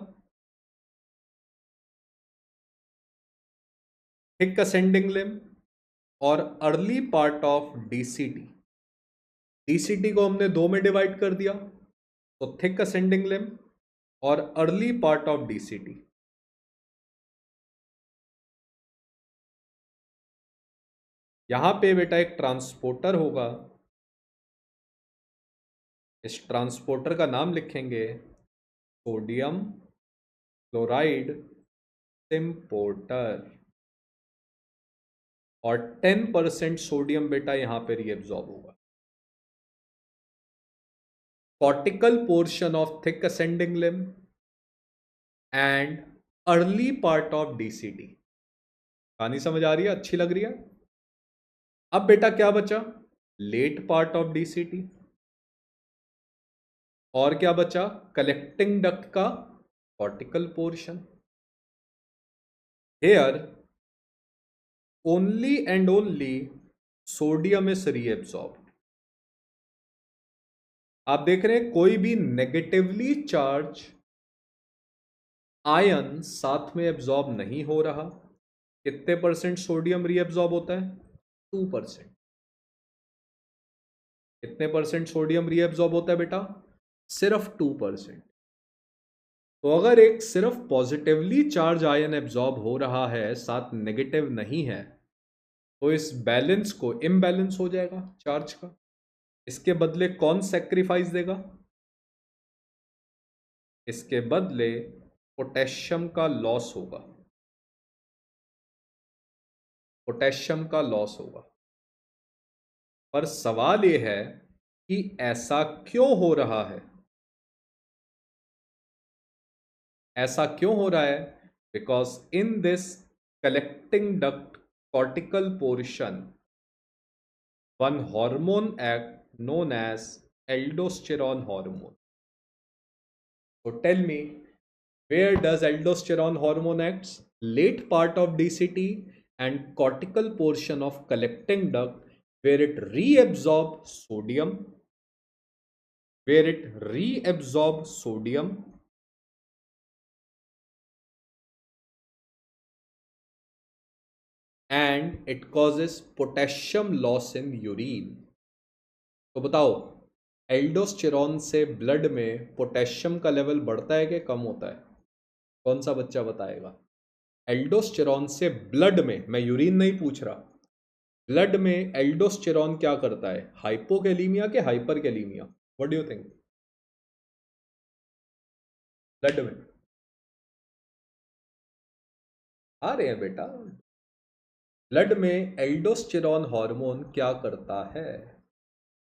थिक असेंडिंग लिम्ब और early part of DCT. DCT को हमने दो में डिवाइड कर दिया, तो थिक असेंडिंग लिम्ब और अर्ली पार्ट ऑफ डीसीटी। यहां पे बेटा एक ट्रांसपोर्टर होगा, इस ट्रांसपोर्टर का नाम लिखेंगे सोडियम क्लोराइड सिम्पोर्टर, और 10% सोडियम बेटा यहां पे रीएब्सॉर्ब होगा। Cortical portion of thick ascending limb and early part of DCT. कहानी समझ आ रही है? अच्छी लग रही है? अब बेटा क्या बचा? Late part of DCT. और क्या बचा? कलेक्टिंग डक्ट का cortical portion. Here only and only sodium is reabsorb. आप देख रहे हैं कोई भी नेगेटिवली चार्ज आयन साथ में एब्जॉर्ब नहीं हो रहा। कितने परसेंट सोडियम रीएब्जॉर्ब होता है? 2%। कितने परसेंट सोडियम रीएब्जॉर्ब होता है बेटा? सिर्फ 2%। तो अगर एक सिर्फ पॉजिटिवली चार्ज आयन एब्जॉर्ब हो रहा है, साथ नेगेटिव नहीं है, तो इस बैलेंस को इम्बैलेंस हो जाएगा चार्ज का। इसके बदले कौन सैक्रिफाइस देगा? इसके बदले पोटेशियम का लॉस होगा। पोटेशियम का लॉस होगा। पर सवाल यह है कि ऐसा क्यों हो रहा है? ऐसा क्यों हो रहा है? because in this collecting duct cortical portion one hormone act known as aldosterone hormone. So tell me, where does aldosterone hormone acts? Late part of DCT and cortical portion of collecting duct, where it reabsorbs sodium, and it causes potassium loss in urine. तो बताओ, एल्डोस्टेरॉन से ब्लड में पोटेशियम का लेवल बढ़ता है कि कम होता है? कौन सा बच्चा बताएगा? एल्डोस्टेरॉन से ब्लड में, मैं यूरिन नहीं पूछ रहा, ब्लड में एल्डोस्टेरॉन क्या करता है? हाइपोकैलीमिया के hyperkalaemia? What do you think? Blood में आ रहे हैं बेटा, ब्लड में एल्डोस्टेरॉन हार्मोन क्या करता है?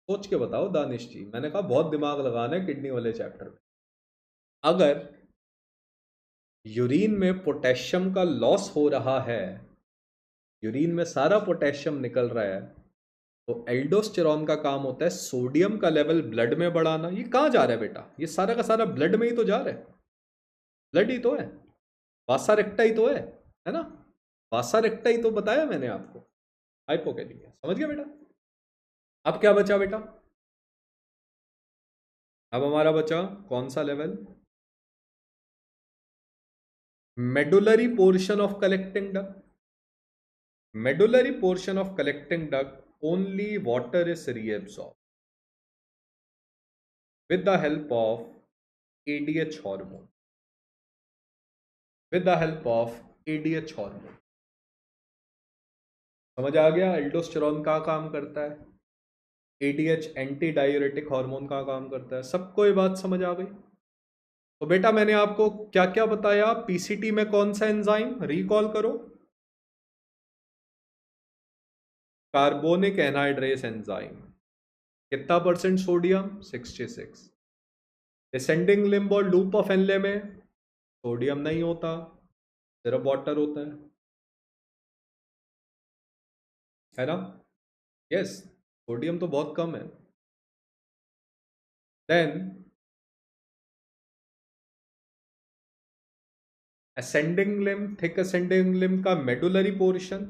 सोच के बताओ दानिश जी, मैंने कहा बहुत दिमाग लगाना है किडनी वाले चैप्टर में। अगर यूरिन में पोटेशियम का लॉस हो रहा है, यूरिन में सारा पोटेशियम निकल रहा है, तो एल्डोस्टेरॉन का काम होता है सोडियम का लेवल ब्लड में बढ़ाना। ये कहाँ जा रहा है बेटा? ये सारा का सारा ब्लड में ही तो जा रहा है, ब्लड ही तो है, वासा रेक्टा ही तो है ना? वासा रेक्टा ही तो बताया मैंने आपको, हाइपोकैलीमिया। समझ गया बेटा? अब क्या बचा बेटा? अब हमारा बचा कौन सा level? Medullary portion of collecting duct. Medullary portion of collecting duct only water is reabsorbed with the help of ADH hormone. With the help of ADH hormone. समझ आ गया एल्डोस्टेरॉन का काम करता है, ADH एंटी डायूरेटिक हार्मोन का काम करता है। सबको ये बात समझ आ गई? तो बेटा मैंने आपको क्या क्या बताया? पीसीटी में कौन सा एंजाइम रिकॉल करो? Carbonic anhydrase enzyme. कितना परसेंट सोडियम? 66। डिसेंडिंग लिम्ब और लूप ऑफ एनले में सोडियम नहीं होता, सिर्फ वाटर होता है ना? यस, सोडियम तो बहुत कम है। Then ascending limb, thick ascending limb का medullary portion,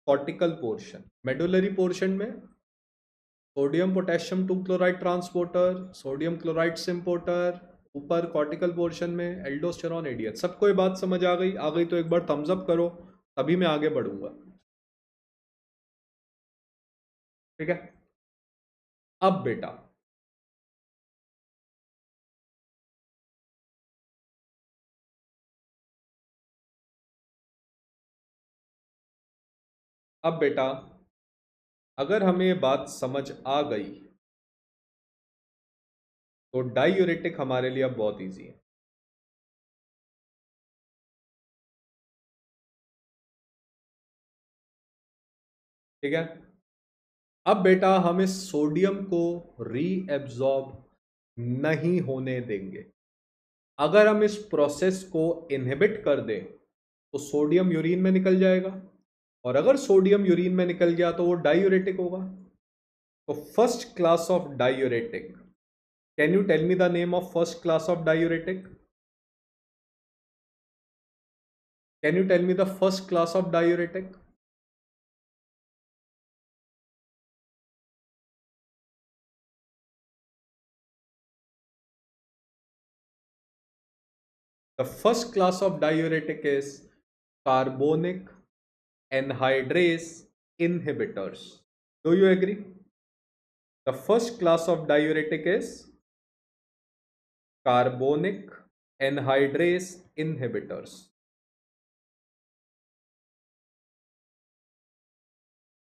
cortical portion. Medullary portion में sodium potassium 2 chloride transporter, sodium chloride symporter, ऊपर कॉर्टिकल पोर्शन में एल्डोस्टेरॉन एडीएच। सबको ये बात समझ आ गई? आ गई तो एक बार थम्स अप करो, तभी मैं आगे बढ़ूंगा। ठीक है? अब बेटा अब बेटा अगर हमें ये बात समझ आ गई तो डायूरेटिक हमारे लिए अब बहुत इजी है। ठीक है? अब बेटा हम इस सोडियम को रीएब्जॉर्ब नहीं होने देंगे। अगर हम इस प्रोसेस को इनहिबिट कर दें तो सोडियम यूरिन में निकल जाएगा, और अगर सोडियम यूरिन में निकल गया तो वो डायूरेटिक होगा। तो first class of diuretic, can you tell me the name of first class of diuretic? Can you tell me the first class of diuretic? The first class of diuretic is carbonic anhydrase inhibitors. Do you agree? The first class of diuretic is carbonic anhydrase inhibitors.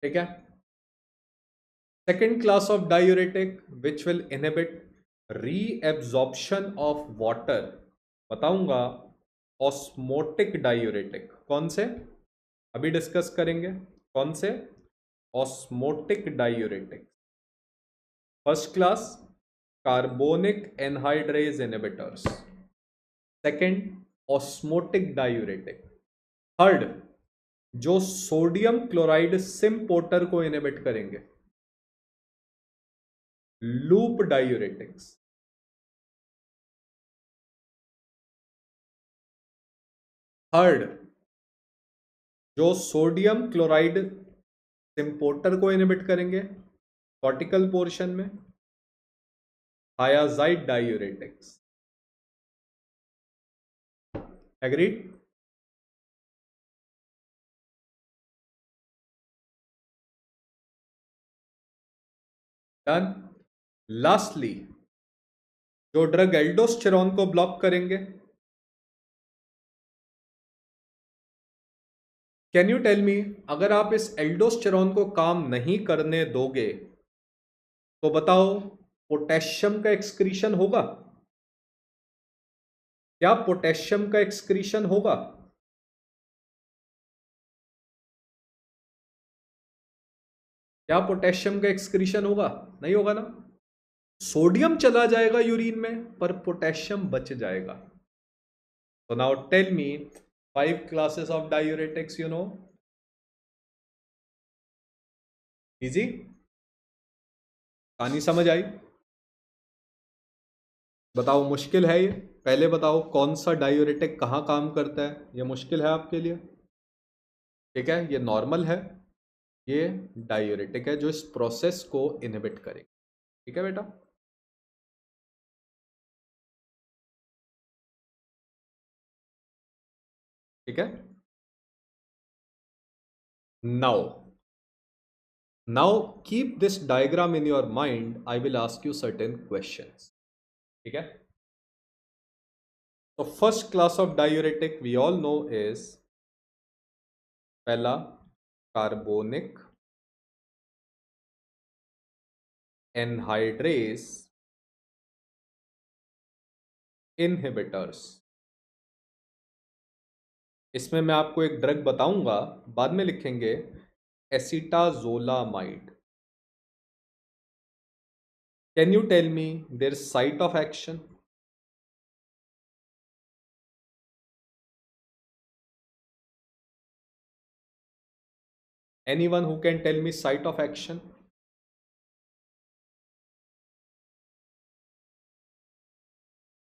ठीक है? Second class of diuretic which will inhibit reabsorption of water, बताऊंगा, ऑस्मोटिक डायूरेटिक। कौन से? अभी डिस्कस करेंगे। कौन से? Osmotic diuretic. First class carbonic anhydrase inhibitors, second osmotic diuretic. Third, जो सोडियम क्लोराइड सिम्पोर्टर को इनहिबिट करेंगे, लूप डायूरेटिक्स। थर्ड, जो सोडियम क्लोराइड सिम्पोर्टर को इनहिबिट करेंगे कॉर्टिकल पोर्शन में, thiazide diuretics. Agreed? Done. Lastly, जो ड्रग एल्डोस्टेरॉन को ब्लॉक करेंगे, कैन यू टेल मी, अगर आप इस एल्डोस्टेरॉन को काम नहीं करने दोगे तो बताओ पोटेशियम का एक्सक्रीशन होगा? क्या पोटेशियम का एक्सक्रीशन होगा? क्या पोटेशियम का एक्सक्रीशन होगा? नहीं होगा ना। सोडियम चला जाएगा यूरिन में पर पोटेशियम बच जाएगा। तो now tell me 5 classes of diuretics you know. Easy? कहानी समझ आई? बताओ मुश्किल है ये? पहले बताओ कौन सा डायूरेटिक कहाँ काम करता है? ये मुश्किल है आपके लिए? ठीक है, ये नॉर्मल है। ये डायूरेटिक है जो इस प्रोसेस को इनहिबिट करे। ठीक है बेटा? ठीक है। Now now keep this diagram in your mind, I will ask you certain questions. ठीक है? तो first class of diuretic we all know is, पहला कार्बोनिक एनहाइड्रेस इनहिबिटर्स। इसमें मैं आपको एक ड्रग बताऊंगा, बाद में लिखेंगे acetazolamide. Can you tell me their site of action? Anyone who can tell me site of action?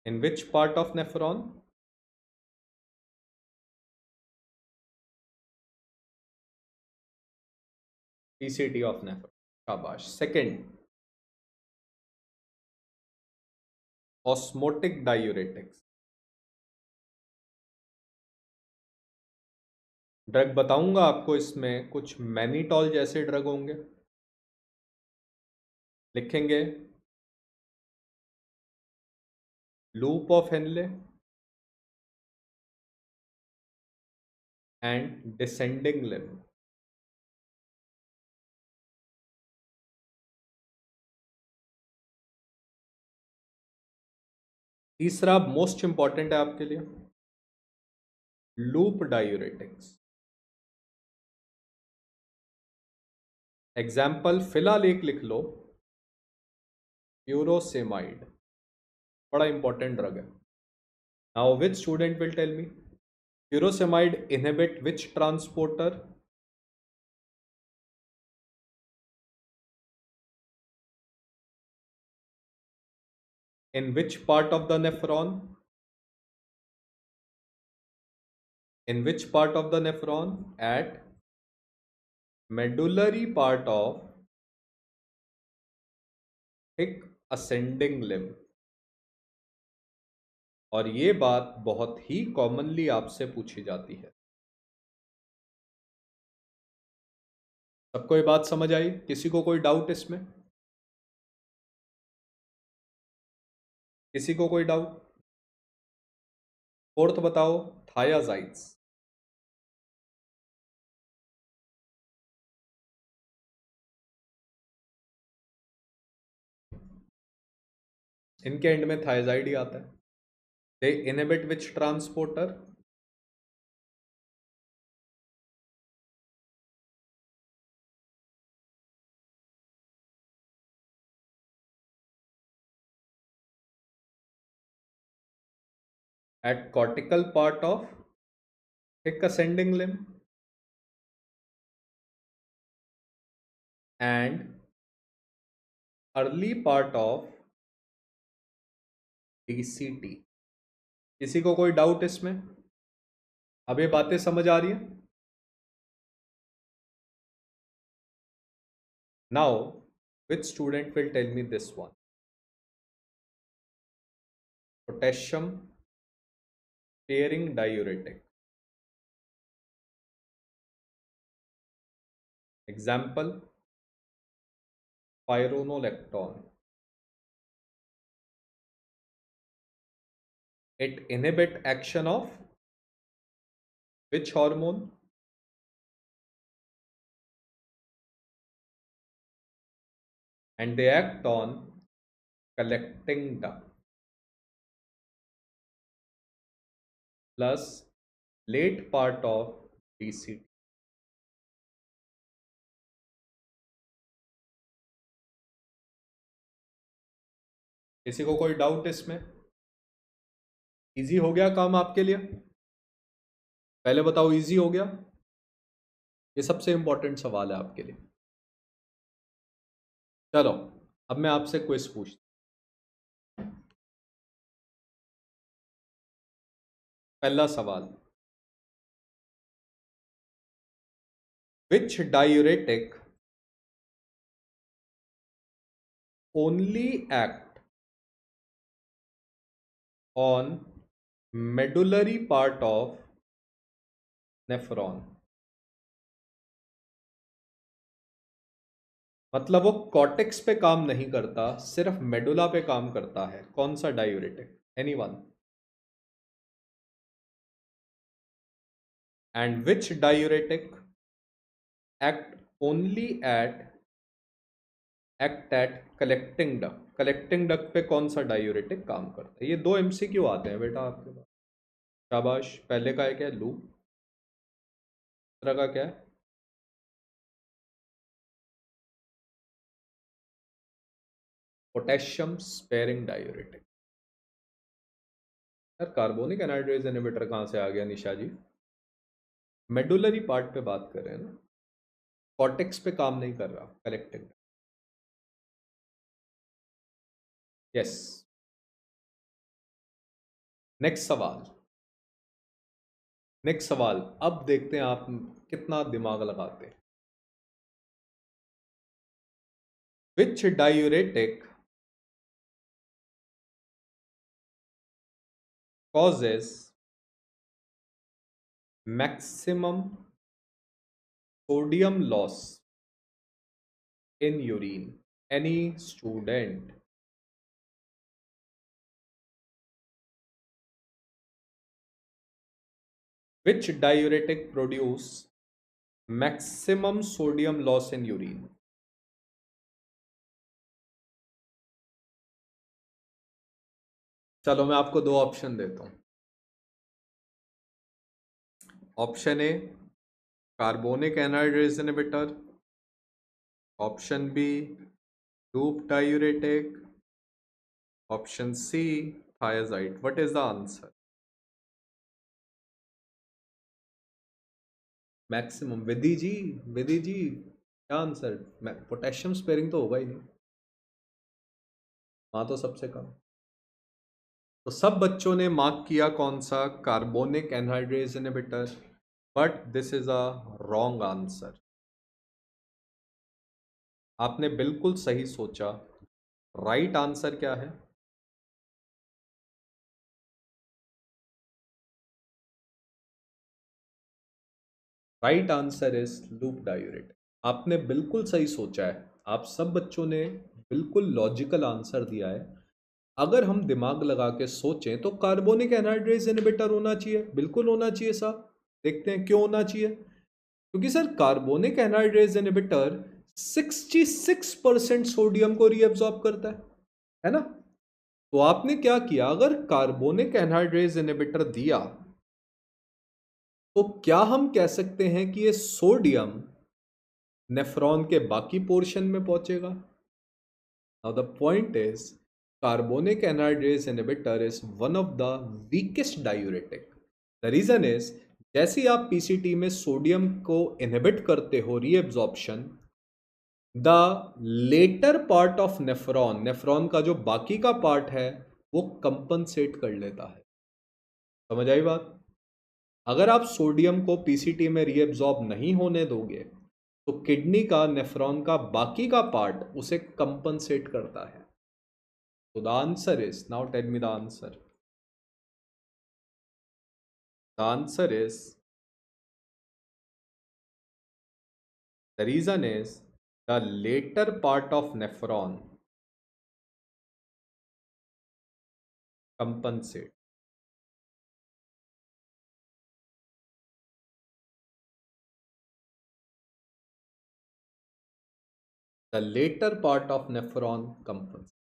In which part of nephron? PCT of nephron. Shabash. Second, osmotic diuretics. Drug बताऊंगा आपको, इसमें कुछ मैनिटॉल जैसे ड्रग होंगे, लिखेंगे loop of Henle and descending limb. तीसरा मोस्ट इंपॉर्टेंट है आपके लिए, लूप डायूरेटिक्स। एग्जाम्पल फिलहाल एक लिख लो, फ्यूरोसेमाइड, बड़ा इंपॉर्टेंट ड्रग है। Now which student will tell me furosemide inhibit which transporter? In which part of the nephron? In which part of the nephron? At medullary part of thick ascending limb। और ये बात बहुत ही कॉमनली आपसे पूछी जाती है। सबको ये बात समझ आई? किसी को कोई डाउट इसमें? किसी को कोई डाउट? फोर्थ बताओ, थायाजाइड्स। इनके एंड में थायाजाइड ही आता है। They inhibit which transporter? at cortical part of thick ascending limb and early part of DCT। किसी को कोई डाउट इसमें? अब ये बातें समझ आ रही हैं? Now, which student will tell me this one? Potassium sparing diuretic. Example, spironolactone. It inhibit action of which hormone? And they act on collecting duct plus late part of DCT. किसी को कोई डाउट इसमें? इजी हो गया काम आपके लिए? पहले बताओ, इजी हो गया? ये सबसे इंपॉर्टेंट सवाल है आपके लिए। चलो अब मैं आपसे क्विज पूछता हूं। पहला सवाल, विच diuretic only act on medullary part of nephron? मतलब वो कॉर्टेक्स पे काम नहीं करता, सिर्फ मेडुला पे काम करता है। कौन सा diuretic? Anyone? And which diuretic act only at collecting duct? Collecting duct पे कौन सा डायूरेटिक काम करता है? ये दो एमसीक्यू आते हैं बेटा आपके पास। शाबाश। पहले का है क्या? लूप। दूसरा का क्या है? Potassium sparing diuretic. यार कार्बोनिक एनहाइड्रेज इनहिबिटर कहाँ से आ गया निशा जी? मेडुलरी पार्ट पे बात कर रहे हैं ना, कॉर्टेक्स पे काम नहीं कर रहा। कलेक्टिंग। यस। नेक्स्ट सवाल। नेक्स्ट सवाल, अब देखते हैं आप कितना दिमाग लगाते हैं। विच diuretic causes maximum sodium loss in urine? Any student? Which diuretic produce maximum sodium loss in urine? चलो मैं आपको दो ऑप्शन देता हूं। Option A carbonic anhydrase inhibitor, option B loop diuretic, option C thiazide. What is the answer? Maximum. Vidhi ji, Vidhi ji, क्या आंसर? पोटेशियम स्पेयरिंग तो होगा ही नहीं, वहां तो सबसे कम। तो सब बच्चों ने मार्क किया कौन सा? Carbonic anhydrase inhibitor, but this is a wrong answer. आपने बिल्कुल सही सोचा। राइट आंसर क्या है? Right answer is loop diuretic. आपने बिल्कुल सही सोचा है। आप सब बच्चों ने बिल्कुल लॉजिकल आंसर दिया है। अगर हम दिमाग लगा के सोचें तो कार्बोनिक एनहाइड्रेज इनहिबिटर होना चाहिए, बिल्कुल होना चाहिए साहब। देखते हैं क्यों होना चाहिए। क्योंकि sir carbonic anhydrase inhibitor 66% sodium को रीअब्सॉर्ब करता है ना। तो आपने क्या किया, अगर कार्बोनिक एनहाइड्रेज इनहिबिटर दिया तो क्या हम कह सकते हैं कि ये सोडियम नेफ्रॉन के बाकी पोर्शन में पहुंचेगा? Now the point is, carbonic anhydrase inhibitor is one of the weakest diuretic. The reason is, जैसे ही आप पीसीटी में सोडियम को इनहिबिट करते हो reabsorption, the later part of nephron, nephron का जो बाकी का पार्ट है वो कंपनसेट कर लेता है। समझ आई बात? अगर आप सोडियम को पीसीटी में रीएब्जॉर्ब नहीं होने दोगे तो किडनी का नेफ्रॉन का बाकी का पार्ट उसे कंपनसेट करता है। तो the answer is, now tell me the answer. The answer is, the reason is the later part of nephron compensate. The later part of nephron compensate.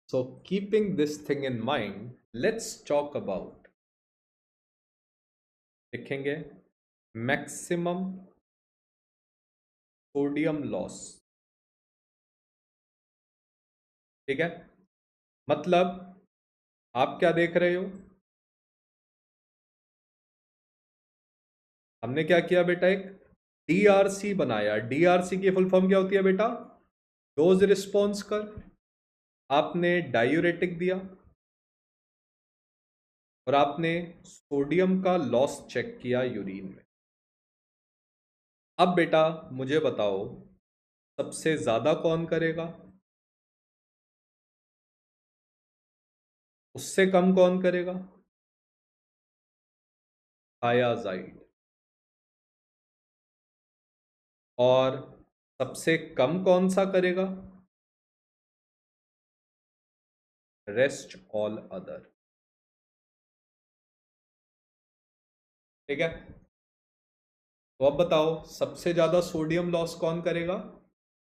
So keeping this thing in mind, let's talk about, लिखेंगे maximum sodium loss। ठीक है, मतलब आप क्या देख रहे हो, हमने क्या किया बेटा, एक डीआरसी बनाया। डीआरसी की फुल फॉर्म क्या होती है बेटा? डोज रिस्पॉन्स कर। आपने डायूरेटिक दिया और आपने सोडियम का लॉस चेक किया यूरिन में। अब बेटा मुझे बताओ, सबसे ज्यादा कौन करेगा, उससे कम कौन करेगा? थायाजाइड। और सबसे कम कौन सा करेगा? Rest all other. ठीक है, तो अब बताओ सबसे ज्यादा सोडियम लॉस कौन करेगा?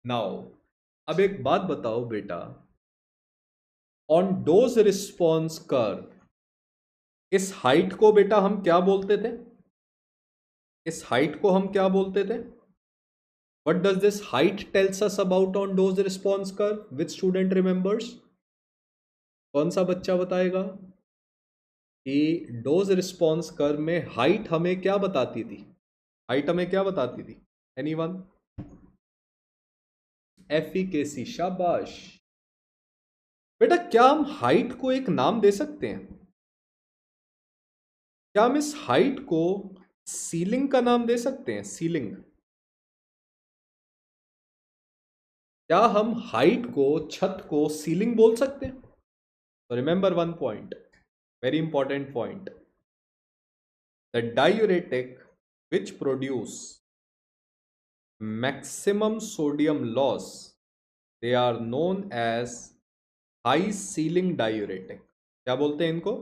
नाउ अब एक बात बताओ बेटा, ऑन डोज रिस्पॉन्स कर्व, इस हाइट को बेटा हम क्या बोलते थे? इस हाइट को हम क्या बोलते थे? What does this height tells us about on dose response curve? Which student remembers? कौन सा बच्चा बताएगा कि डोज रिस्पॉन्स कर्व में हाइट हमें क्या बताती थी? हाइट हमें क्या बताती थी? एनीवन? एफिकेसी, शाबाश बेटा। क्या हम हाइट को एक नाम दे सकते हैं? क्या हम इस हाइट को सीलिंग का नाम दे सकते हैं? सीलिंग। क्या हम हाइट को, छत को सीलिंग बोल सकते हैं? तो remember one point, very important point, the diuretic which produce maximum sodium loss, they are known as high ceiling diuretic। क्या बोलते हैं इनको?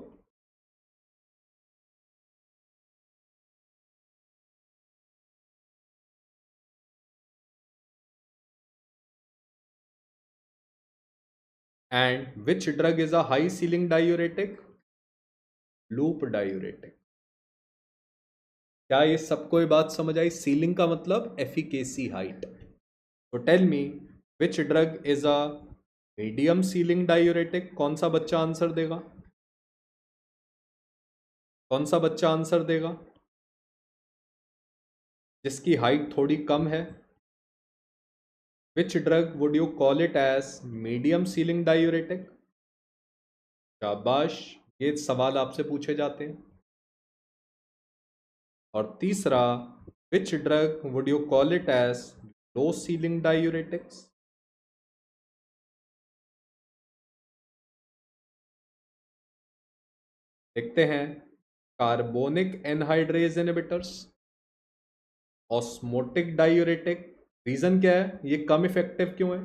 And which drug is a high ceiling diuretic? Loop diuretic। क्या ये सबको ये बात समझ आई? सीलिंग का मतलब एफिकेसी, हाइट। तो tell me which drug is a medium ceiling diuretic? कौन सा बच्चा आंसर देगा? कौन सा बच्चा आंसर देगा जिसकी हाइट थोड़ी कम है? Which drug would you call it as medium ceiling diuretic? शाबाश, ये सवाल आपसे पूछे जाते हैं। और तीसरा, which drug would you call it as low ceiling diuretics? देखते हैं, carbonic anhydrase inhibitors, osmotic diuretic. Reason क्या है, ये कम इफेक्टिव क्यों है?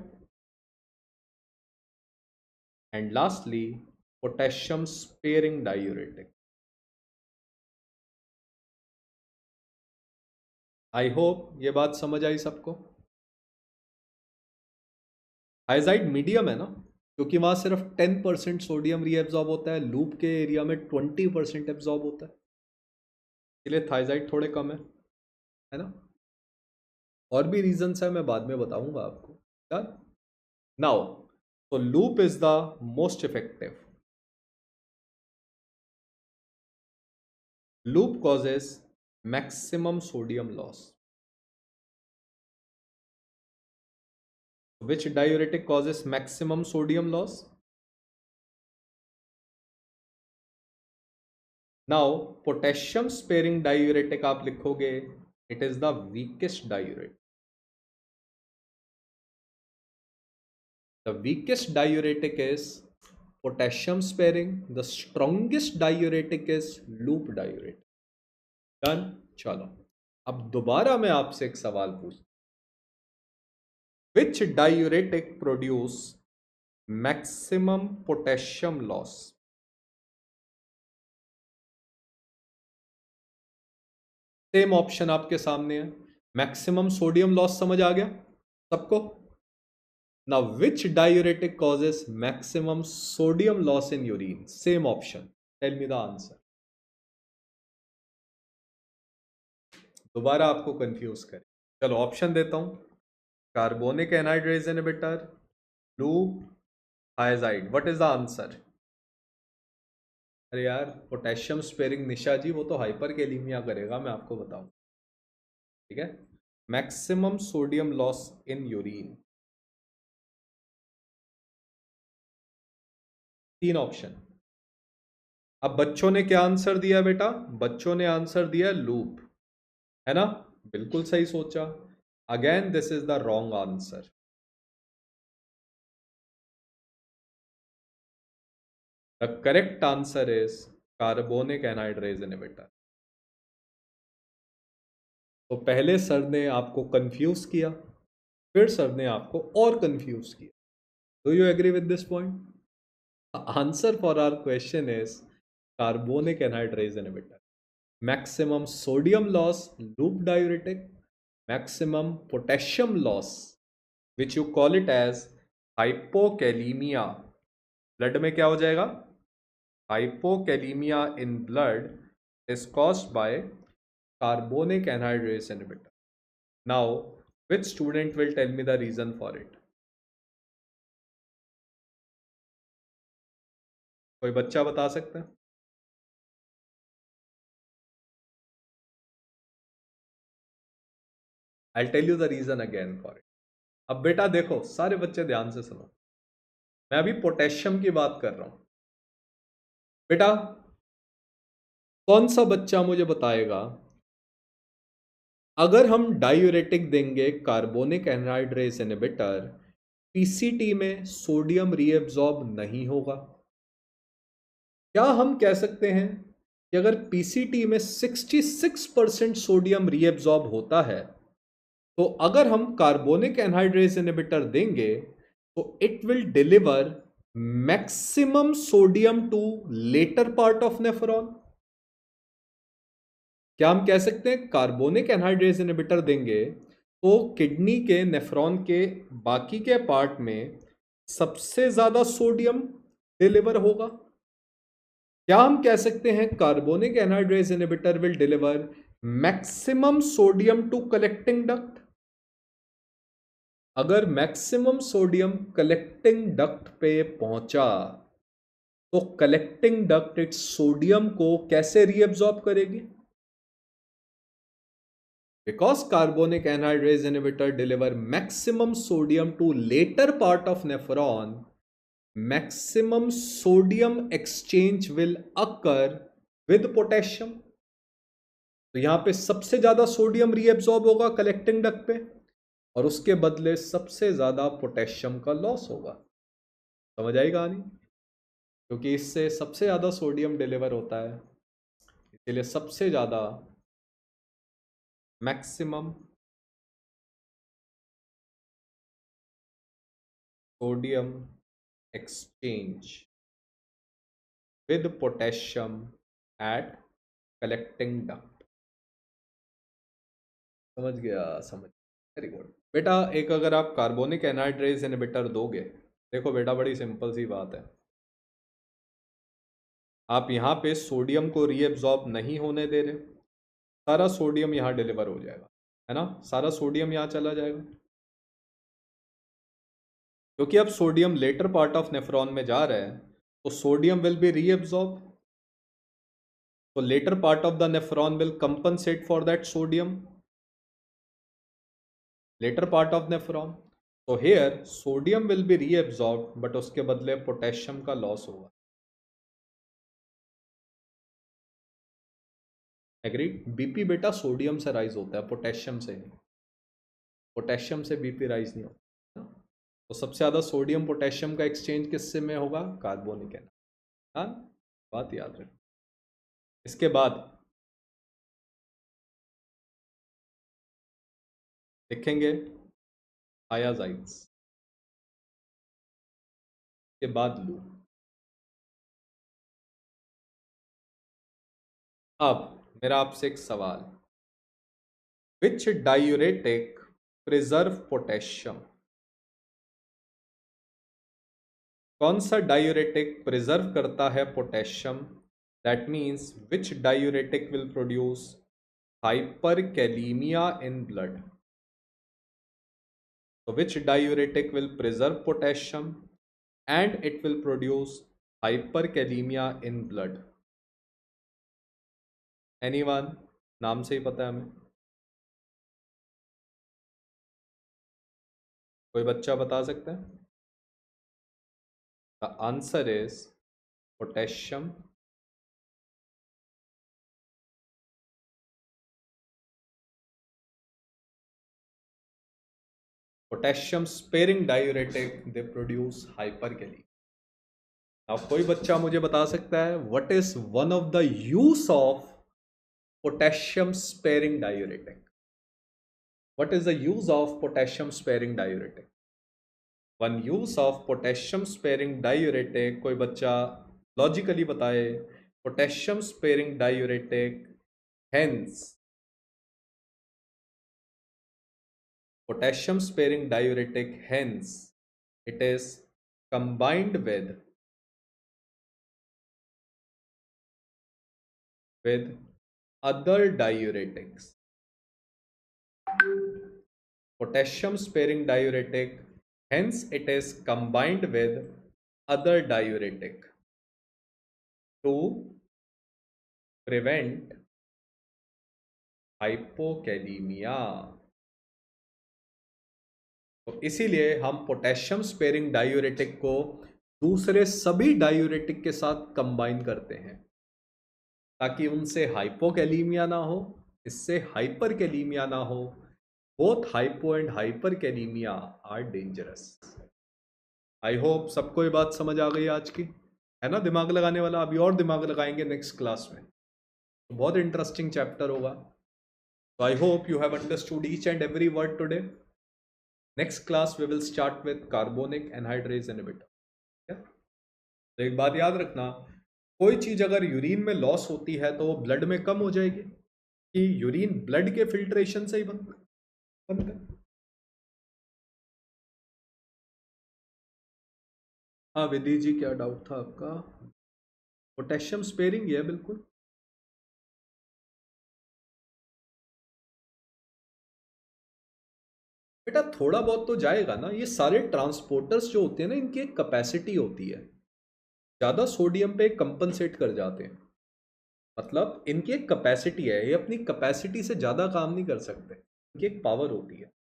And lastly, potassium sparing diuretic. I hope ये बात समझ आई सबको। थायजाइड मीडियम है ना, क्योंकि वहां सिर्फ 10% सोडियम रीएब्जॉर्ब होता है, लूप के एरिया में 20% एब्जॉर्ब होता है, इसलिए थायजाइड थोड़े कम है ना। और भी रीजंस है, मैं बाद में बताऊंगा आपको। Done now. So loop is the most effective. Loop causes maximum sodium loss. Which diuretic causes maximum sodium loss? Now potassium sparing diuretic आप लिखोगे, it is the weakest diuretic. The weakest diuretic is potassium sparing. The strongest diuretic is loop diuretic. Done. चलो अब दोबारा मैं आपसे एक सवाल पूछ, which diuretic produce maximum potassium loss? Same option आपके सामने है. मैक्सिमम सोडियम लॉस समझ आ गया सबको? Now which diuretic causes maximum sodium loss in urine? Same option. Tell me the answer. दोबारा आपको कंफ्यूज करें. चलो ऑप्शन देता हूं. Carbonic anhydrase inhibitor, loop, thiazide. What is the answer? अरे यार पोटेशियम स्पेरिंग निशा जी, वो तो हाइपर कैलीमिया करेगा, मैं आपको बताऊं. ठीक है. Maximum sodium loss in urine. 3 option. अब बच्चों ने क्या आंसर दिया बेटा? बच्चों ने आंसर दिया लूप, है ना? बिल्कुल सही सोचा. Again this is the wrong answer. The correct answer is carbonic anhydrase inhibitor. तो पहले सर ने आपको कंफ्यूज किया, फिर सर ने आपको और कंफ्यूज किया. Do you agree with this point? Answer for our question is carbonic anhydrase inhibitor. Maximum sodium loss, loop diuretic. Maximum potassium loss, which you call it as hypokalemia. Blood में क्या हो जाएगा? Hypokalemia in blood is caused by carbonic anhydrase inhibitor. Now, which student will tell me the reason for it? कोई बच्चा बता सकता है? I'll tell you the reason again for it. अब बेटा देखो, सारे बच्चे ध्यान से सुनो. मैं अभी पोटेशियम की बात कर रहा हूं. बेटा कौन सा बच्चा मुझे बताएगा, अगर हम डायूरेटिक देंगे कार्बोनिक एनहाइड्रेज इनहिबिटर, पीसीटी में सोडियम रीएब्सॉर्ब नहीं होगा? क्या हम कह सकते हैं कि अगर पीसीटी में 66% सोडियम रीएब्सॉर्ब होता है, तो अगर हम कार्बोनिक एनहाइड्रेज इनहिबिटर देंगे तो it will deliver maximum sodium to later part of nephron? क्या हम कह सकते हैं कार्बोनिक एनहाइड्रेज इनहिबिटर देंगे तो किडनी के नेफ्रॉन के बाकी के पार्ट में सबसे ज्यादा सोडियम डिलीवर होगा? क्या हम कह सकते हैं carbonic anhydrase inhibitor will deliver maximum sodium to collecting duct? अगर मैक्सिमम सोडियम कलेक्टिंग डक्ट पे पहुंचा तो कलेक्टिंग डक्ट इस सोडियम को कैसे रीअब्सॉर्ब करेगी? Because carbonic anhydrase inhibitor deliver maximum sodium to later part of nephron, maximum sodium exchange will occur with potassium. तो यहां पे सबसे ज्यादा सोडियम रीअब्सॉर्ब होगा कलेक्टिंग डक्ट पे, और उसके बदले सबसे ज्यादा पोटेशियम का लॉस होगा. समझ आई कहानी? क्योंकि इससे सबसे ज्यादा सोडियम डिलीवर होता है, इसलिए सबसे ज्यादा maximum sodium exchange with potassium at collecting duct. समझ गया? समझ. वेरी गुड बेटा. एक अगर आप कार्बोनिक एनहाइड्रेज इनहिबिटर दोगे, देखो बेटा बड़ी सिंपल सी बात है, आप यहाँ पे सोडियम को रीएब्सॉर्ब नहीं होने दे रहे, सारा सोडियम यहाँ डिलीवर हो जाएगा, है ना? सारा सोडियम यहाँ चला जाएगा. क्योंकि अब sodium later part of nephron में जा रहा है, तो सोडियम विल बी रीअब्सॉर्ब, तो later part of the nephron will compensate for that sodium, later part of nephron. So here sodium will be reabsorbed, but उसके बदले पोटेशियम का लॉस होगा। एग्रीड? बीपी बेटा सोडियम से राइज होता है, पोटेशियम से नहीं। पोटेशियम से बीपी राइज नहीं होता ना? तो सबसे ज़्यादा सोडियम पोटेशियम का एक्सचेंज किससे में होगा? Carbonic anion. हाँ, बात याद रखना। इसके बाद लिखेंगे थायाजाइड्स, के बाद लू। अब मेरा आपसे एक सवाल, विच डायूरेटिक प्रिजर्व पोटेशियम? कौन सा डायूरेटिक प्रिजर्व करता है potassium? That means which diuretic will produce hyperkalemia in blood? So which diuretic will preserve potassium and it will produce hyperkalemia in blood? Anyone? नाम से ही पता है हमें। कोई बच्चा बता सकता है? The answer is potassium sparing diuretic, they produce hyperkalemia. अब कोई बच्चा मुझे बता सकता है what is one of the use of potassium sparing diuretic? What is the use of potassium sparing diuretic? One use of potassium sparing diuretic, कोई बच्चा लॉजिकली बताए। Potassium sparing diuretic hence, potassium sparing diuretic, hence it is combined with other diuretics. Potassium sparing diuretic, hence it is combined with other diuretic to prevent hypokalemia. तो इसीलिए हम पोटेशियम स्पेरिंग डायूरेटिक को दूसरे सभी डायूरेटिक के साथ कंबाइन करते हैं ताकि उनसे हाइपोकैलीमिया ना हो, इससे हाइपरकैलीमिया ना हो। Both hypo and hyperkalaemia are dangerous. I hope सबको ये बात समझ आ गई आज की, है ना? दिमाग लगाने वाला। अभी और दिमाग लगाएंगे नेक्स्ट क्लास में, तो बहुत इंटरेस्टिंग चैप्टर होगा। So I hope you have understood each and every word today. Next class we will start with carbonic anhydrase inhibitor. तो एक बात याद रखना, कोई चीज अगर यूरिन में लॉस होती है तो वो ब्लड में कम हो जाएगी, कि यूरिन ब्लड के फिल्ट्रेशन से ही बनता है। हाँ विधि जी, क्या डाउट था आपका? पोटेशियम स्पेरिंग है बिल्कुल। बेटा थोड़ा बहुत तो जाएगा ना, ये सारे ट्रांसपोर्टर्स जो होते हैं ना, इनकी एक कैपेसिटी होती है, ज़्यादा सोडियम पे कंपनसेट कर जाते हैं। मतलब इनकी एक कैपेसिटी है, ये अपनी कैपेसिटी से ज़्यादा काम नहीं कर सकते, इनकी एक पावर होती है।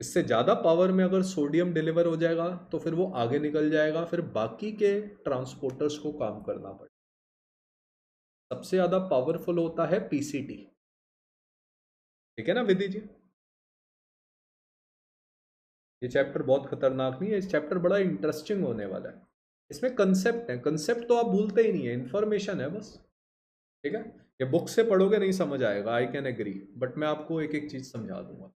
इससे ज़्यादा पावर में अगर सोडियम डिलीवर हो जाएगा तो फिर वो आगे निकल जाएगा, फिर बाकी के ट्रांसपोर्टर्स को काम करना पड़ेगा। सबसे ज़्यादा पावरफुल होता है पीसीटी, ठीक है ना विधि जी? ये चैप्टर बहुत खतरनाक नहीं है, इस चैप्टर बड़ा इंटरेस्टिंग होने वाला है। इसमें कंसेप्ट है, कंसेप्ट तो आप भूलते ही नहीं है, इंफॉर्मेशन है बस, ठीक है? ये बुक से पढ़ोगे नहीं समझ आएगा, आई कैन एग्री, बट मैं आपको एक एक चीज समझा दूंगा।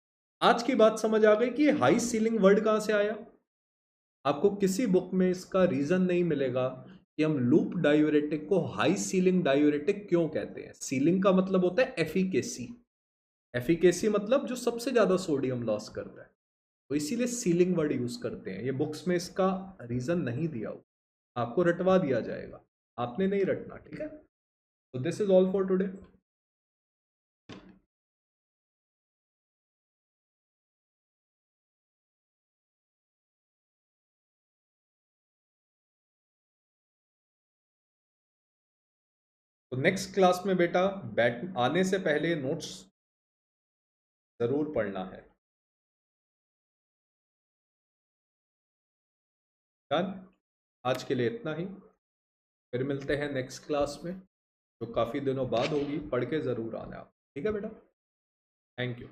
आज की बात समझ आ गई कि हाई सीलिंग वर्ड कहां से आया? आपको किसी बुक में इसका रीजन नहीं मिलेगा कि हम लूप डायूरेटिक को हाई सीलिंग डायूरेटिक क्यों कहते हैं। सीलिंग का मतलब होता है एफिकेसी, एफिकेसी मतलब जो सबसे ज्यादा सोडियम लॉस करता है, तो इसीलिए सीलिंग वर्ड यूज करते हैं। ये बुक्स में इसका रीजन नहीं दिया हुआ, आपको रटवा दिया जाएगा, आपने नहीं रटना, ठीक है? तो this is all for today. तो नेक्स्ट क्लास में बेटा बैठ आने से पहले नोट्स ज़रूर पढ़ना है। डन। आज के लिए इतना ही, फिर मिलते हैं नेक्स्ट क्लास में जो काफ़ी दिनों बाद होगी। पढ़ के ज़रूर आना आप, ठीक है बेटा। Thank you.